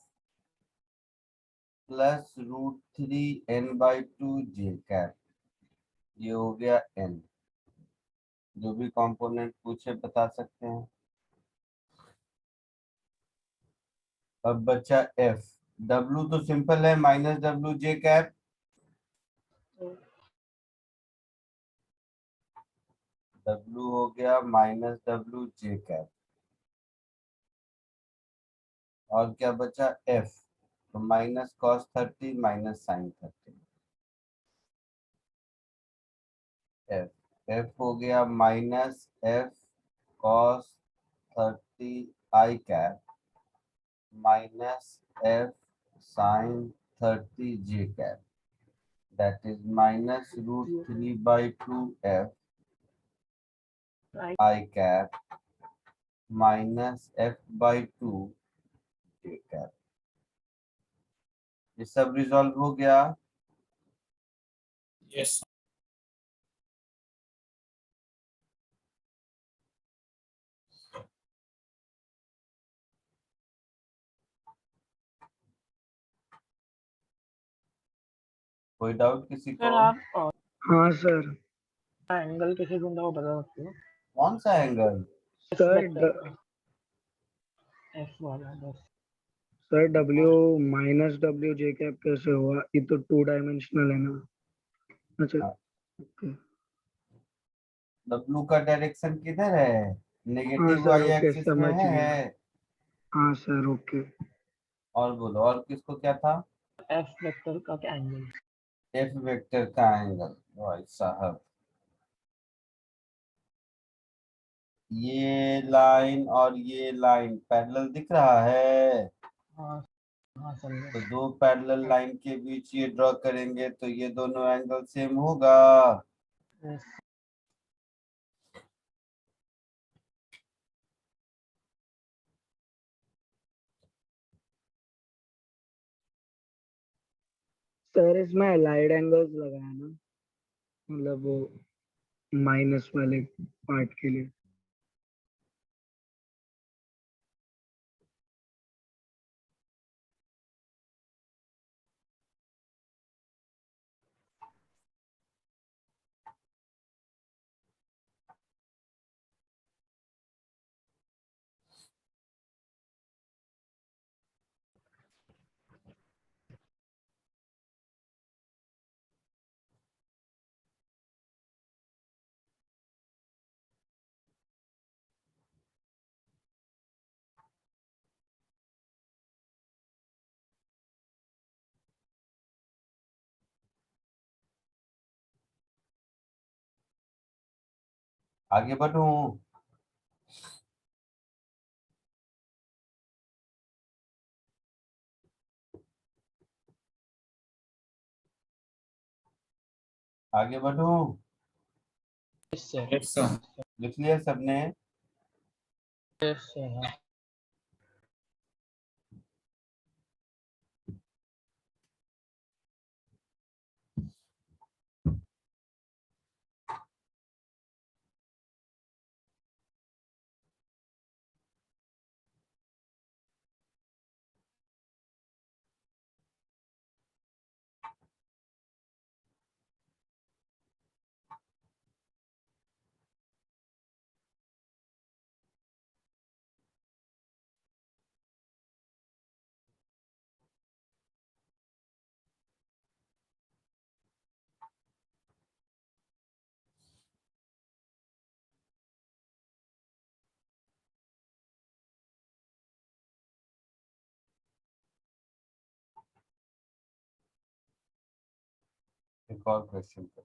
plus root 3 n by 2 j cap। ये हो गया n। जो भी कंपोनेंट पूछे बता सकते हैं। अब बचा f, w तो सिंपल है, minus w j cap, w हो गया माइनस w j कैप। और क्या बचा f, तो minus cos 30 minus sine 30, f हो गया minus f cos 30 I cap minus f sin 30 j cap, that is minus root 3 by 2 f I cap minus f by 2 j cap. ये सब resolve हो गया।
यस
कोई doubt किसी
sir
को?
आप
हाँ सर।
एंगल कैसे ढूंढा वो बता सकते हो?
कौन सा एंगल?
सर
एफ वाला बस।
सर W माइनस W जे कैप कैसे हुआ? ये तो 2 डायमेंशनल है ना। अच्छा ओके।
W का डायरेक्शन किधर है?
हाँ
negative
sir
y
okay
axis में
समझ गया।
है।
हाँ सर ओके।
और बोलो, और किसको क्या था?
एफ वेक्टर का क्या एंगल?
एफ वेक्टर का एंगल भाई साहब, ये लाइन और ये लाइन पैरेलल दिख रहा है,
हाँ हाँ समझे।
तो दो पैरेलल लाइन के बीच ये ड्रॉ करेंगे तो ये दोनों एंगल सेम होगा।
Yes.
सर इसमें अलाइड एंगल्स लगाया ना, मतलब वो माइनस वाले पार्ट के लिए।
आगे बढ़ूं? आगे बढ़ूं?
Yes sir.
Yes sir.
लिख लिया सबने?
Yes sir. हाँ।
एक और क्वेश्चन कर।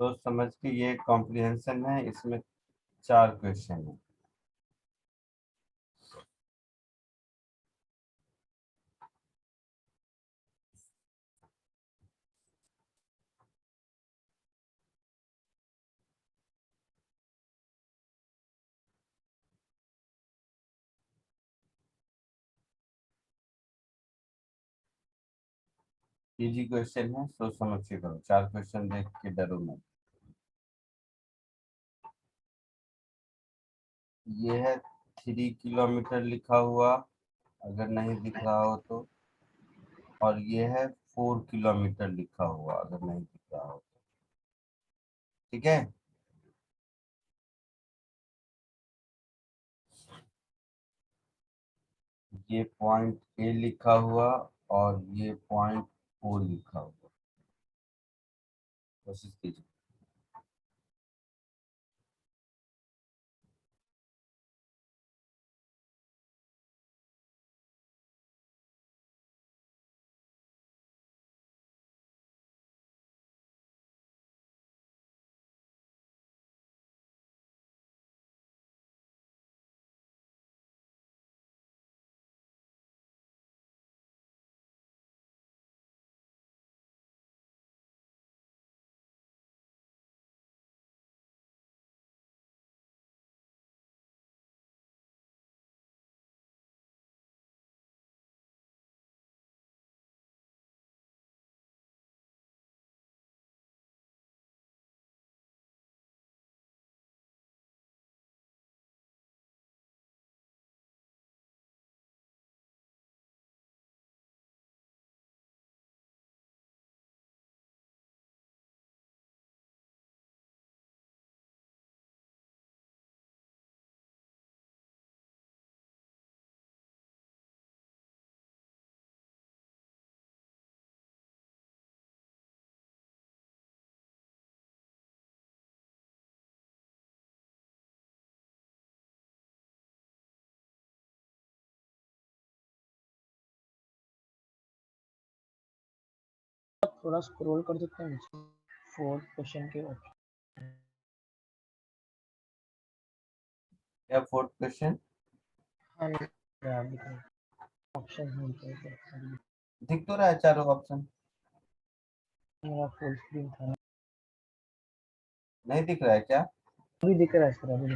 सोच समझ के, ये कॉम्प्रिहेंशन है, इसमें 4 क्वेश्चन है। इजी क्वेश्चन है, सोच समझ के करो, 4 क्वेश्चन देख के डरो मत। ये है 3 किलोमीटर लिखा हुआ, अगर नहीं दिख रहा हो तो, और ये है 4 किलोमीटर लिखा हुआ, अगर नहीं दिख रहा हो तो। ठीक है, ये पॉइंट ए लिखा हुआ और ये पॉइंट ओ लिखा हुआ। कोशिश कीजिए।
थोड़ा स्क्रॉल कर सकते हैं नीचे, फोर्थ क्वेश्चन के ऑप्शन।
क्या फोर्थ क्वेश्चन?
हाँ ऑप्शन
दिख तो रहा है चारों ऑप्शन,
मेरा फुल स्क्रीन था,
नहीं दिख रहा है क्या?
अभी दिख रहा है सर, अभी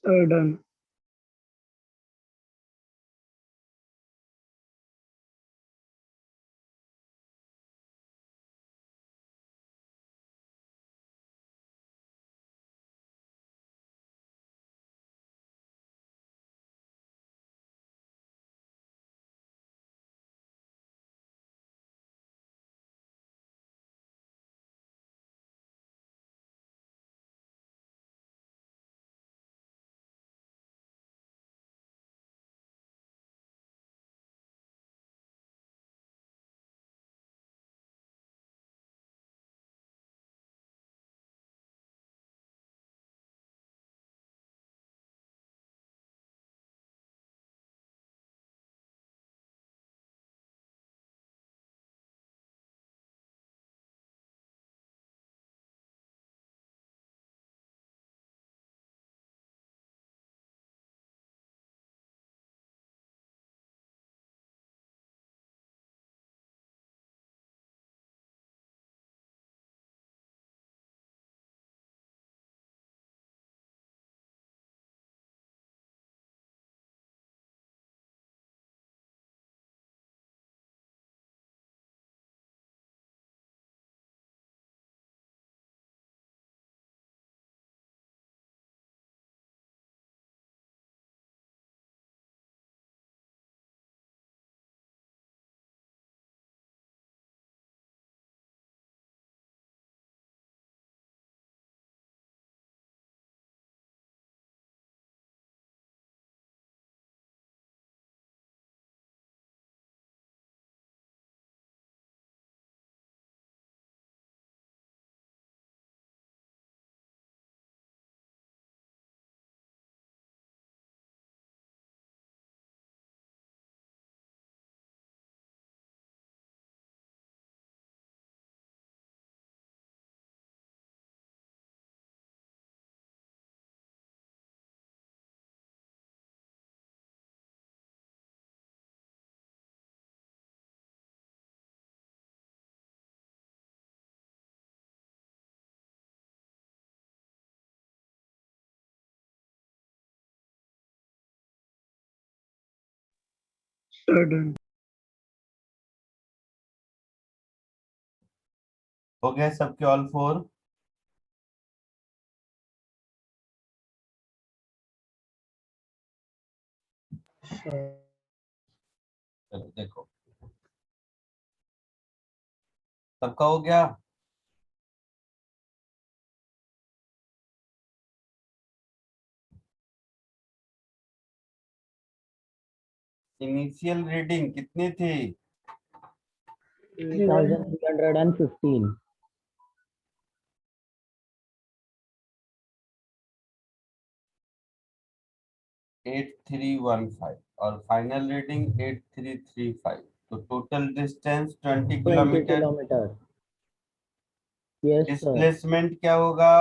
सर डन। Sir done.
हो गया सबके ऑल फोर? चलो देखो, सबका हो गया। इनिशियल रीडिंग कितनी थी?
3315.
8315 और फाइनल रीडिंग 8335। तो total distance 20
20
kilometre.
kilometer. Yes, sir.
Displacement क्या होगा?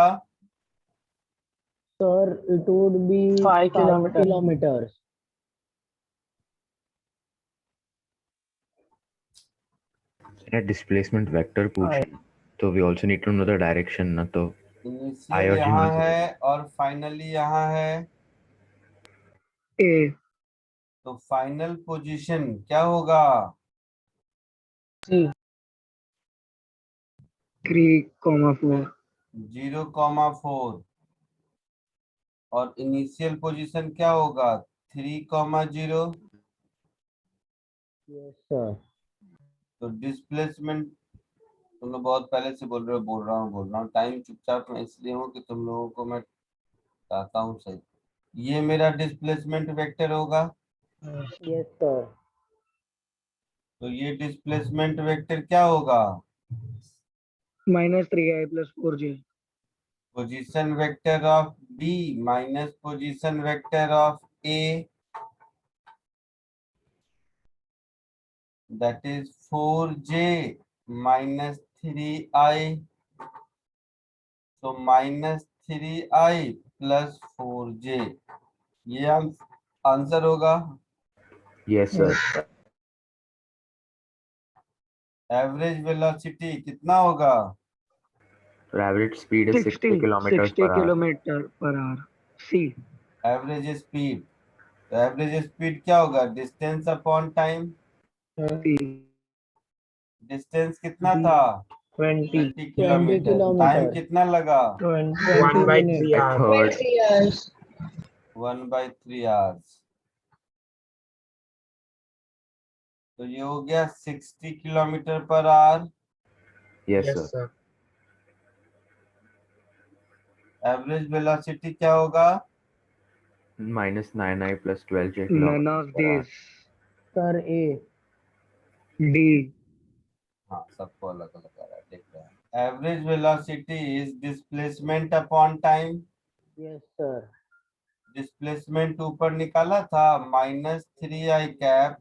Sir, it would be
5
5
kilometer.
kilometers.
Displacement vector पूछ
I-
तो we also need to know the direction ना, तो
इनिशियल
I और G
यहाँ
में से
है और फाइनली यहाँ है,
A.
तो फाइनल पोजीशन क्या होगा?
C.
3,4.
0,4 और इनिशियल पोजीशन क्या होगा? 3,0।
Yes, sir.
तो डिस्प्लेसमेंट तुम लोग बहुत पहले से बोल रहा हूँ टाइम चुपचाप मैं इसलिए हूँ कि तुम लोगों को मैं बताता हूँ सही। ये मेरा डिस्प्लेसमेंट वेक्टर होगा।
Yes, sir.
तो ये डिस्प्लेसमेंट वेक्टर क्या होगा?
-3i plus 4j.
Position vector of B minus position vector of A, that is 4j minus 3i, so minus 3i plus 4j, ये आंसर होगा।
Yes sir.
एवरेज वेलोसिटी कितना होगा?
तो average speed is 60 kilometre
60
per hour.
kilometer per hour. C.
Average speed, तो average speed क्या होगा? Distance upon time.
C.
Distance कितना
D.
था?
20.
20 किलोमीटर।
kilometer.
टाइम कितना लगा?
20.
1/3
A
hour.
third
3 hours.
1/3 hours. तो ये हो गया 60 kilometre per hour.
Yes sir.
Average velocity क्या होगा?
-9i plus 12j
None
kilometre
of
per hour.
these.
Sir, A.
D.
हाँ, सबको अलग अलग आ रहा है, देख रहे हैं। Average velocity is displacement upon time.
Yes, sir.
Displacement ऊपर निकाला था -3i cap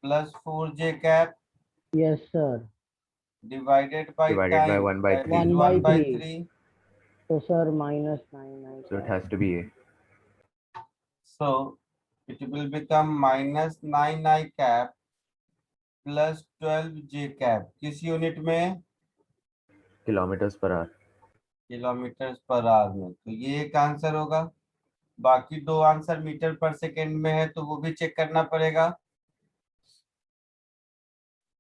plus 4j cap
Yes, sir.
Divided by
Divided by
time,
1/3.
1/3।
So, sir, -9i.
So it has to be A.
So it will become -9i cap plus 12j cap. किस unit में?
Kilometres per hour.
Kilometre per hour में। तो ये एक answer होगा। बाकी दो answer metre पर सेकेंड में है तो वो भी चेक करना पड़ेगा।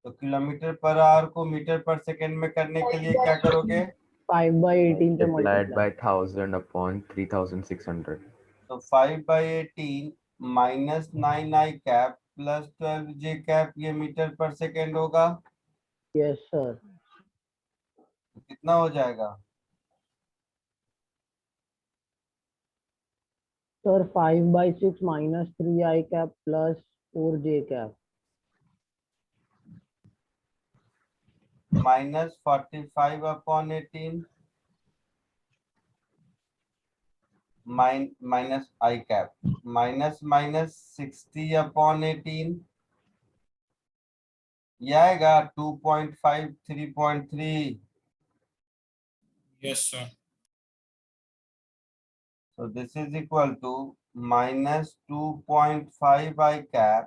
तो किलोमीटर पर आवर को मीटर पर सेकेंड में करने के लिए क्या करोगे?
5/18 से
Multiplied
multiply.
by 1000 upon 3600.
तो 5/18 minus 9i cap plus 12j cap, ये मीटर पर सेकेंड होगा।
Yes, sir.
तो कितना हो जाएगा?
Sir, 5/6 -3i cap plus 4j cap.
-45 upon 18 minus I cap minus 60 upon 18, ये आएगा 2.5 3.3।
Yes sir.
So this is equal to -2.5 I cap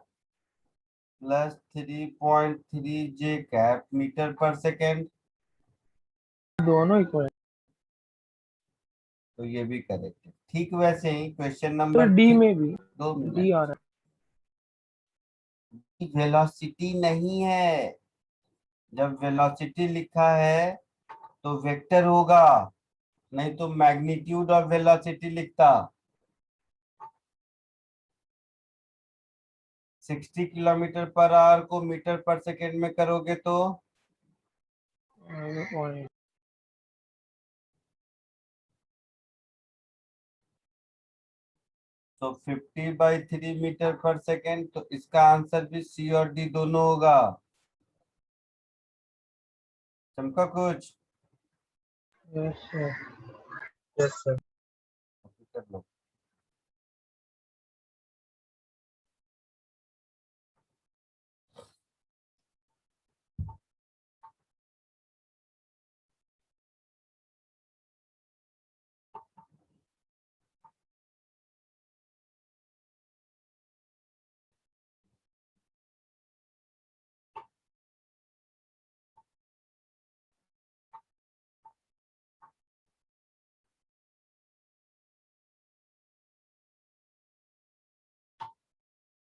plus 3.3 J cap metre पर सेकेंड।
दोनों इक्वल।
तो ये भी करेक्ट है। ठीक वैसे ही क्वेश्चन
तो
नंबर
डी में भी
2
डी आ रहा
वेलोसिटी नहीं है। जब वेलोसिटी लिखा है तो वेक्टर होगा, नहीं तो मैग्नीट्यूड ऑफ वेलोसिटी लिखता। 60 किलोमीटर पर आवर को मीटर पर सेकेंड में करोगे तो
है।
तो 50/3 मीटर पर सेकेंड। तो इसका आंसर भी सी और डी दोनों होगा। चमका कुछ?
Yes sir.
Yes, sir.
कर लो।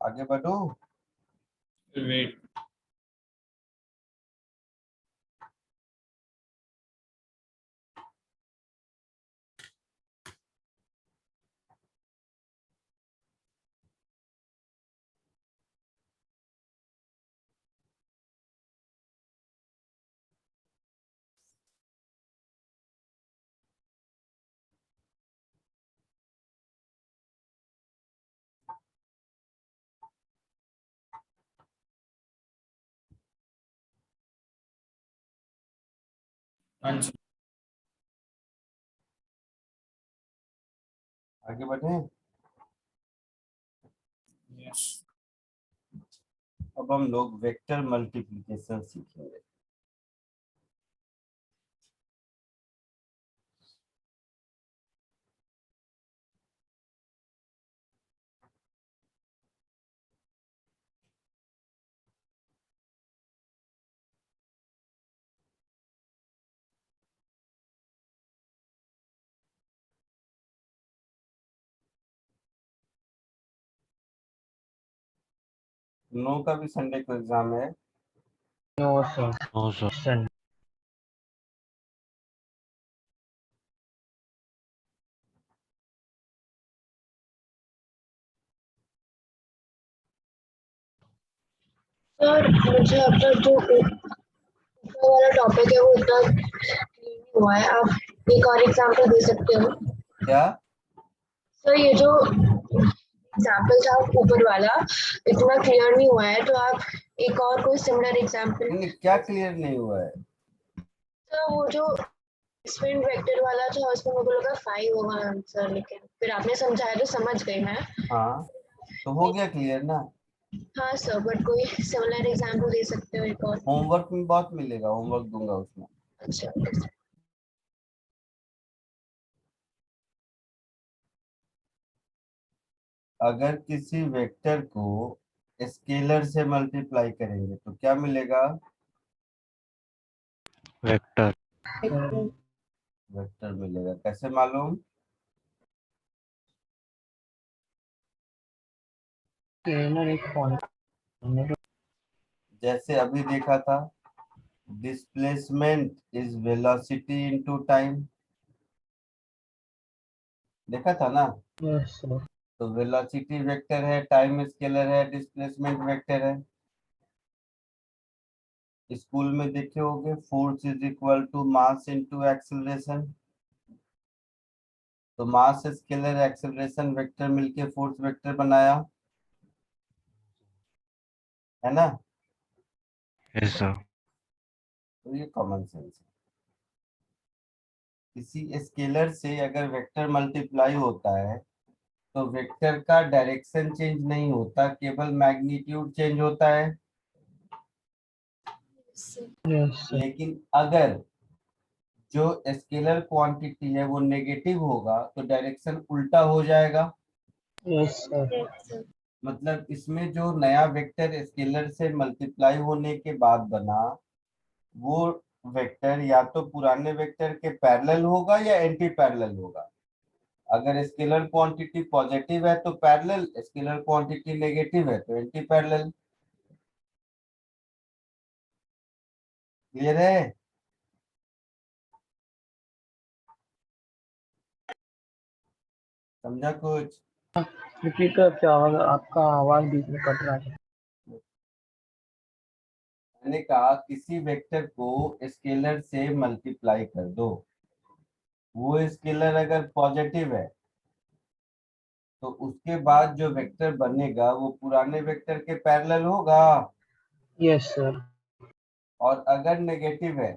आगे बढ़ो।
Wait, answer.
आगे बढ़े।
यस,
अब हम लोग वेक्टर मल्टीप्लिकेशन सीखेंगे। नो का भी संडे को एग्जाम है।
No sir.
No sir.
सन
सर मुझे अपना जो ऊपर वाला टॉपिक है वो इतना clear नहीं हुआ है, आप एक और एग्जांपल दे सकते हो?
क्या?
सर ये जो एग्जांपल था ऊपर वाला इतना क्लियर नहीं हुआ है, तो आप एक और कोई सिमिलर एग्जांपल।
नहीं, क्या क्लियर नहीं हुआ है?
सर वो जो एक्सपेंड वेक्टर वाला था उसमें मेरे को लगा 5 होगा आंसर, लेकिन फिर आपने समझाया तो समझ गई मैं।
हाँ, तो हो गया क्लियर ना।
हाँ सर, बट कोई सिमिलर एग्जांपल दे सकते हो एक और?
होमवर्क में बहुत मिलेगा, होमवर्क दूंगा उसमें।
अच्छा।
अगर किसी वेक्टर को स्केलर से मल्टीप्लाई करेंगे तो क्या मिलेगा?
वेक्टर।
वेक्टर मिलेगा। कैसे मालूम?
एक पॉइंट
जैसे अभी देखा था, displacement is velocity into time, देखा था ना।
Yes sir.
तो वेलोसिटी वेक्टर है, टाइम स्केलर है, डिस्प्लेसमेंट वेक्टर है। स्कूल में देखे होंगे, force is equal to mass into acceleration. तो मास स्केलर एक्सेलरेशन वेक्टर मिलके फोर्स वेक्टर बनाया, है ना।
Yes sir.
तो ये कॉमन सेंस है। किसी स्केलर से अगर वेक्टर मल्टीप्लाई होता है तो वेक्टर का डायरेक्शन चेंज नहीं होता, केवल मैग्नीट्यूड चेंज होता है।
Yes sir.
लेकिन अगर जो स्केलर क्वांटिटी है वो नेगेटिव होगा तो डायरेक्शन उल्टा हो जाएगा।
Yes sir.
मतलब इसमें जो नया वेक्टर स्केलर से मल्टीप्लाई होने के बाद बना, वो वेक्टर या तो पुराने वेक्टर के पैरेलल होगा या एंटी पैरेलल होगा। अगर स्केलर क्वांटिटी पॉजिटिव है तो पैरेलल, स्केलर क्वांटिटी नेगेटिव है तो एंटी पैरेलल। क्लियर है? समझा कुछ?
रिपीट कर, क्या आवाज, आपका आवाज बीच में कट रहा है।
मैंने कहा किसी वेक्टर को स्केलर से मल्टीप्लाई कर दो, वो स्केलर अगर पॉजिटिव है तो उसके बाद जो वेक्टर बनेगा वो पुराने वेक्टर के पैरेलल होगा।
Yes sir.
और अगर नेगेटिव है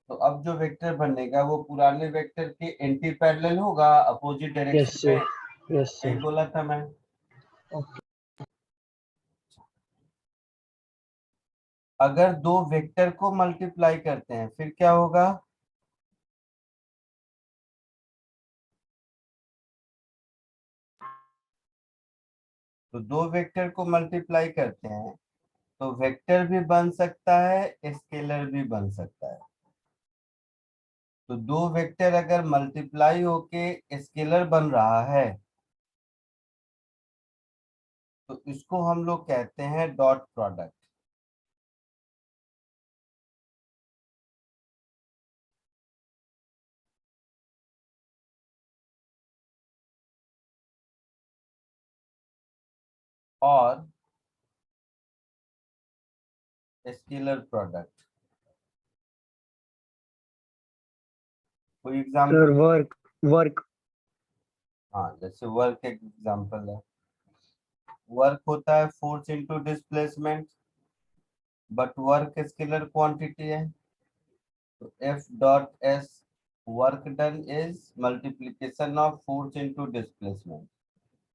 तो अब जो वेक्टर बनेगा वो पुराने वेक्टर के एंटी पैरेलल होगा, अपोजिट
यस
डायरेक्शन
सर।
में।
यस
यही
सर।
बोला था मैं।
ओके।
अगर दो वेक्टर को मल्टीप्लाई करते हैं फिर क्या होगा? तो दो वेक्टर को मल्टीप्लाई करते हैं तो वेक्टर भी बन सकता है, स्केलर भी बन सकता है। तो दो वेक्टर अगर मल्टीप्लाई होके स्केलर बन रहा है तो इसको हम लोग कहते हैं डॉट प्रोडक्ट। और स्केलर प्रोडक्ट। कोई
सर
एग्जांपल?
वर्क
हाँ, जैसे वर्क एक एग्जांपल है। वर्क होता है force into displacement, but work scalar quantity है, तो F dot S work done is multiplication of force into displacement.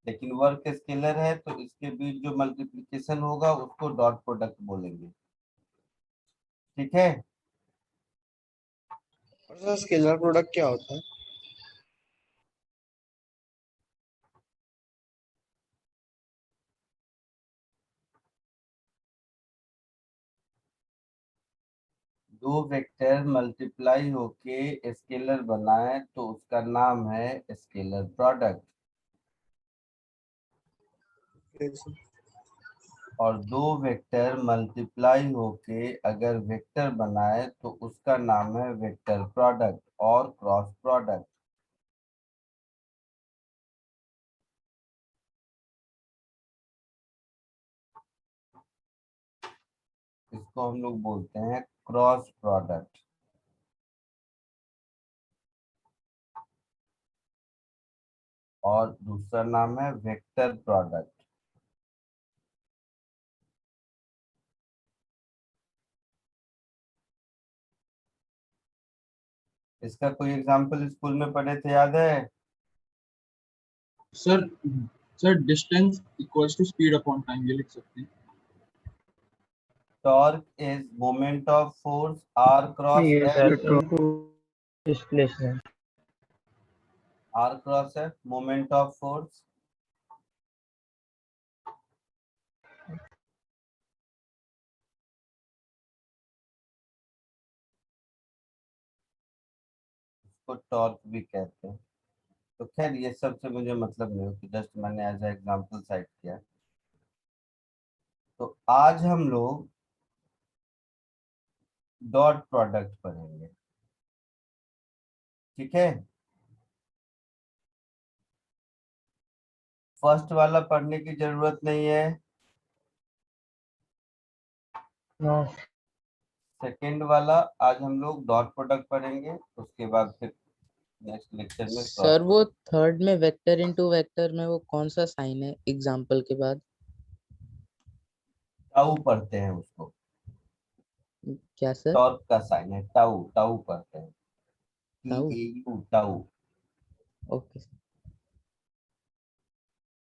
लेकिन वर्क स्केलर है तो इसके बीच जो मल्टीप्लिकेशन होगा उसको डॉट प्रोडक्ट बोलेंगे। ठीक है।
और सर स्केलर प्रोडक्ट क्या होता है?
दो वेक्टर मल्टीप्लाई होके स्केलर बनाए तो उसका नाम है स्केलर प्रोडक्ट। और दो वेक्टर मल्टीप्लाई होके अगर वेक्टर बनाए तो उसका नाम है वेक्टर प्रोडक्ट और क्रॉस प्रोडक्ट। इसको हम लोग बोलते हैं क्रॉस प्रोडक्ट। और दूसरा नाम है वेक्टर प्रोडक्ट। इसका कोई एग्जांपल स्कूल में पढ़े थे, याद है?
Sir sir distance equals to speed upon time, ये लिख सकते हैं।
Torque is moment of force r cross
yes
f।
Sir
displacement.
r cross f moment of force. इसको टॉर्क भी कहते हैं। तो खैर ये सब से मुझे मतलब नहीं हो, कि जस्ट मैंने एज एग्जांपल साइट किया। तो आज हम लोग डॉट प्रोडक्ट पढ़ेंगे। ठीक है। फर्स्ट वाला पढ़ने की जरूरत नहीं है।
नो।
सेकंड वाला आज हम लोग डॉट प्रोडक्ट पढ़ेंगे, उसके बाद फिर नेक्स्ट लेक्चर में क्रॉस
सर वो थर्ड में वेक्टर इनटू वेक्टर में वो कौन सा साइन है एग्जाम्पल के बाद?
टाउ पढ़ते हैं उसको।
क्या सर?
टॉर्क का साइन है टाउ, टाउ पढ़ते हैं।
Tau.
TAU tau.
Okay.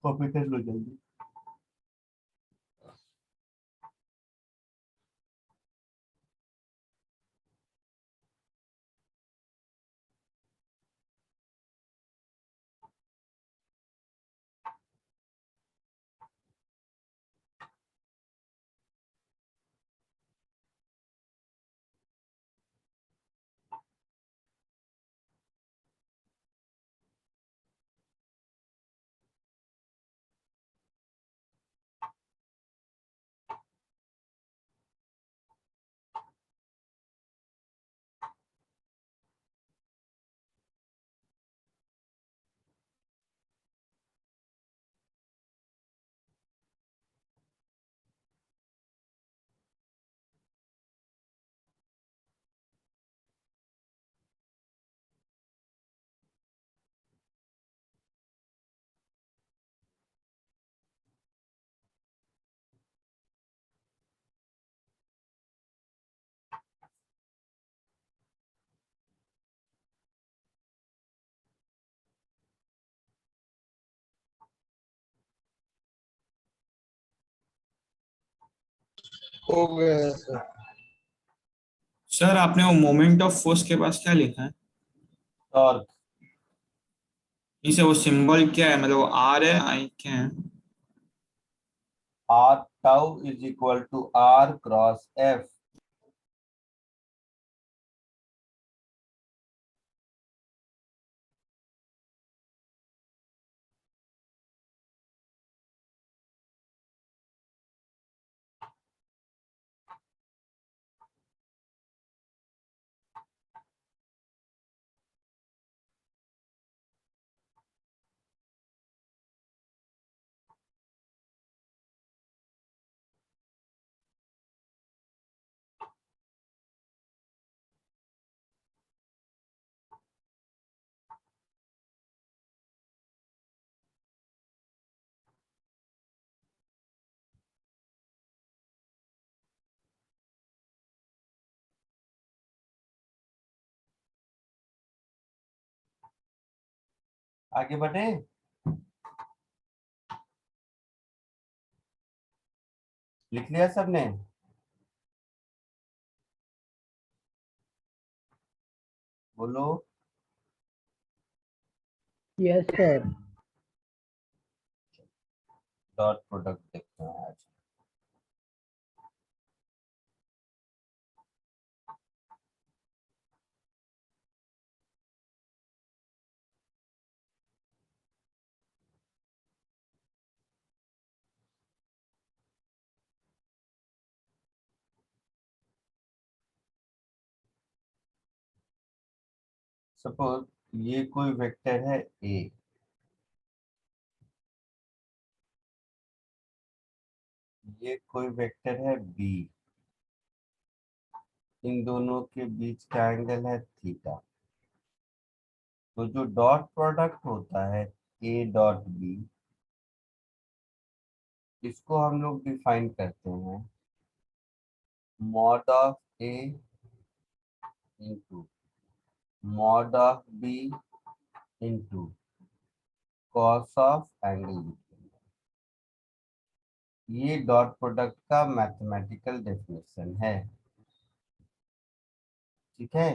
Copy कर लो जल्दी।
हो गया सर।
सर आपने वो मोमेंट ऑफ फोर्स के पास क्या लिखा है?
टॉर्क।
इसे वो सिंबल क्या है, मतलब आर है आई क्या है?
R tau is equal to R cross F। आगे बढ़े। लिख लिया सबने? बोलो।
Yes sir.
डॉट प्रोडक्ट देखते हैं आज। सपोज ये कोई वेक्टर है ए, ये कोई वेक्टर है बी, इन दोनों के बीच का एंगल है थीटा। तो जो डॉट प्रोडक्ट होता है ए डॉट बी, इसको हम लोग डिफाइन करते हैं mod of A into mod of B into cos of angle. ये डॉट प्रोडक्ट का मैथमेटिकल डेफिनेशन है। ठीक है।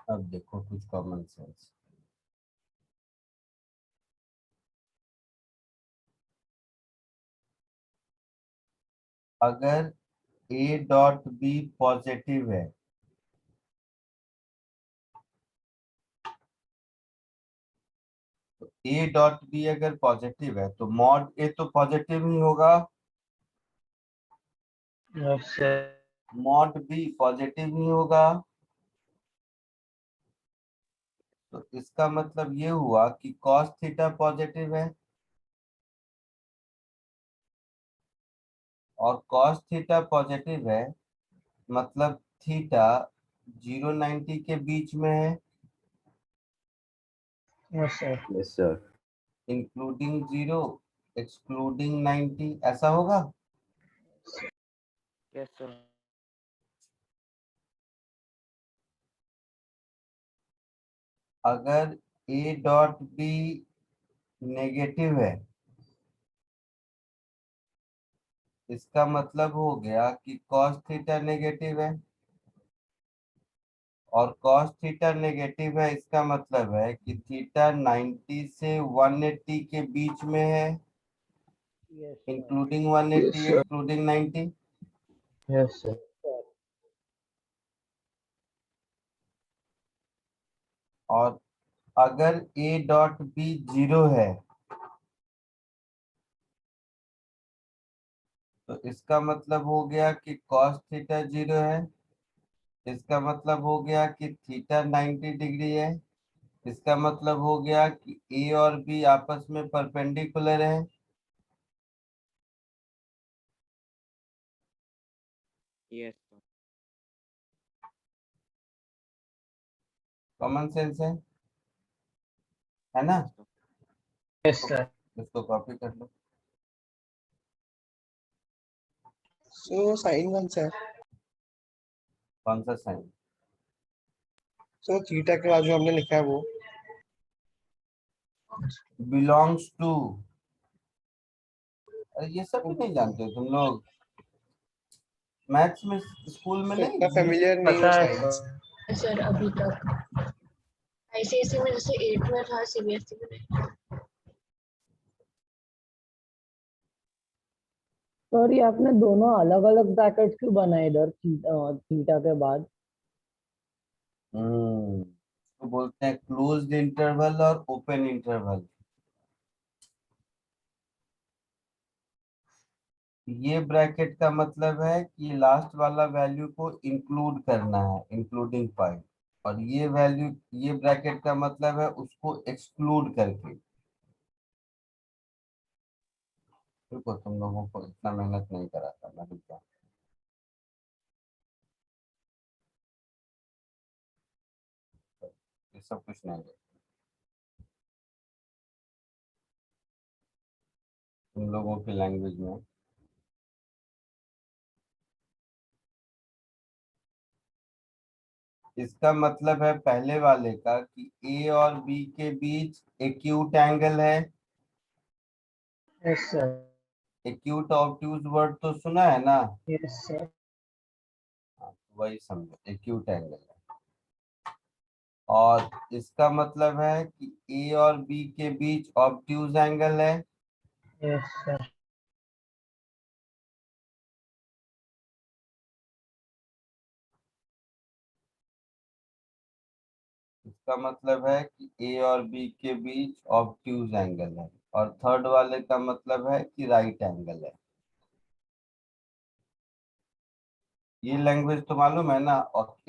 अब देखो कुछ कॉमन सेंस। अगर ए डॉट बी पॉजिटिव है, तो ए डॉट बी अगर पॉजिटिव है तो मॉड ए तो पॉजिटिव ही होगा,
yes sir.
Mod B positive ही होगा। तो इसका मतलब ये हुआ कि कॉस थीटा पॉजिटिव है, और कॉस थीटा पॉजिटिव है मतलब थीटा 0-90 के बीच में है,
yes sir.
Yes sir.
Including 0 excluding 90, ऐसा होगा।
Yes sir.
अगर ए डॉट बी नेगेटिव है, इसका मतलब हो गया कि cos थीटा नेगेटिव है, और cos थीटा नेगेटिव है इसका मतलब है कि थीटा 90 से 180 के बीच में है,
yes sir.
Including 180 excluding 90।
Yes sir.
और अगर ए डॉट बी 0 है, तो इसका मतलब हो गया कि cos थीटा 0 है, इसका मतलब हो गया कि थीटा 90 डिग्री है, इसका मतलब हो गया कि ए और बी आपस में परपेंडिकुलर है।
Yes sir.
कॉमन सेंस है ना?
Yes sir.
इसको कॉपी कर लो।
सो साइन कौन सा है?
कौन सा साइन?
सो थीटा के बाद जो हमने लिखा है वो
बिलोंग्स टू। अरे ये सब भी नहीं जानते हो तुम लोग? मैथ्स में स्कूल में
तो
नहीं?
इतना फेमिलियर नहीं
पता
हो
है
साइंस।
सर।
सर अभी तक आईसीएसई में जैसे 8 में था, सीबीएसई में नहीं।
सर ये आपने दोनों अलग अलग ब्रैकेट्स क्यों बनाए इधर थीटा के बाद?
तो बोलते हैं क्लोज्ड इंटरवल और ओपन इंटरवल। ये ब्रैकेट का मतलब है कि लास्ट वाला वैल्यू को इंक्लूड करना है, इंक्लूडिंग पाई, और ये वैल्यू, ये ब्रैकेट का मतलब है उसको एक्सक्लूड करके। देखो तुम लोगों को इतना मेहनत नहीं कराता मैं रुक जाऊँ। ये सब कुछ नहीं है तुम लोगों की लैंग्वेज में। इसका मतलब है पहले वाले का कि ए और बी के बीच एक्यूट एंगल है।
Yes sir.
Acute obtuse word तो सुना है ना?
Yes sir.
हाँ, तो वही समझो एक्यूट एंगल है। और इसका मतलब है कि ए और बी के बीच ऑब्ट्यूज एंगल है।
Yes sir.
इसका मतलब है कि ए और बी के बीच ऑब्ट्यूज एंगल है। और थर्ड वाले का मतलब है कि राइट एंगल है। ये लैंग्वेज तो मालूम है ना?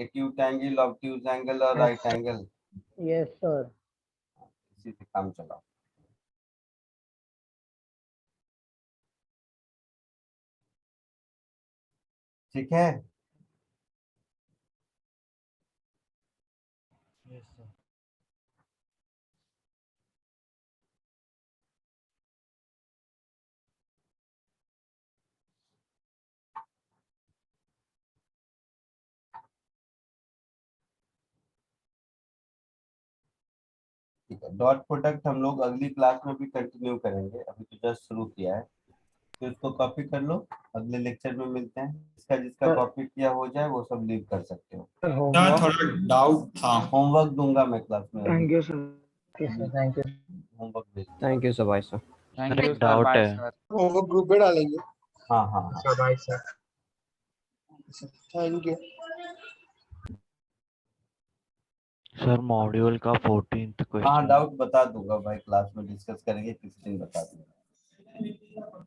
एक्यूट एंगल, ऑब्ट्यूज एंगल और राइट एंगल।
Yes sir.
इसी से काम चलाओ। ठीक है।
Yes sir.
ठीक है, डॉट प्रोडक्ट हम लोग अगली क्लास में भी कंटिन्यू करेंगे, अभी तो जस्ट शुरू किया है। तो इसको कॉपी कर लो, अगले लेक्चर में मिलते हैं। इसका जिसका कॉपी किया हो जाए वो सब लीव कर सकते हो।
यार थोड़ा डाउट था।
होमवर्क दूंगा मैं क्लास में।
Thank you sir.
Thank you.
Homework भेज।
Thank you sir, bye sir.
Sir एक डाउट है।
होमवर्क ग्रुप में डालेंगे।
हाँ हाँ हाँ।
Sir bye sir.
Thank you.
Sir module का 14th
हाँ
क्वेश्चन।
डाउट बता दूंगा भाई, क्लास में डिस्कस करेंगे, किसी दिन बता दूंगा।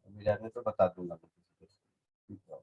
अभी रहने तो बता दूंगा। ठीक है।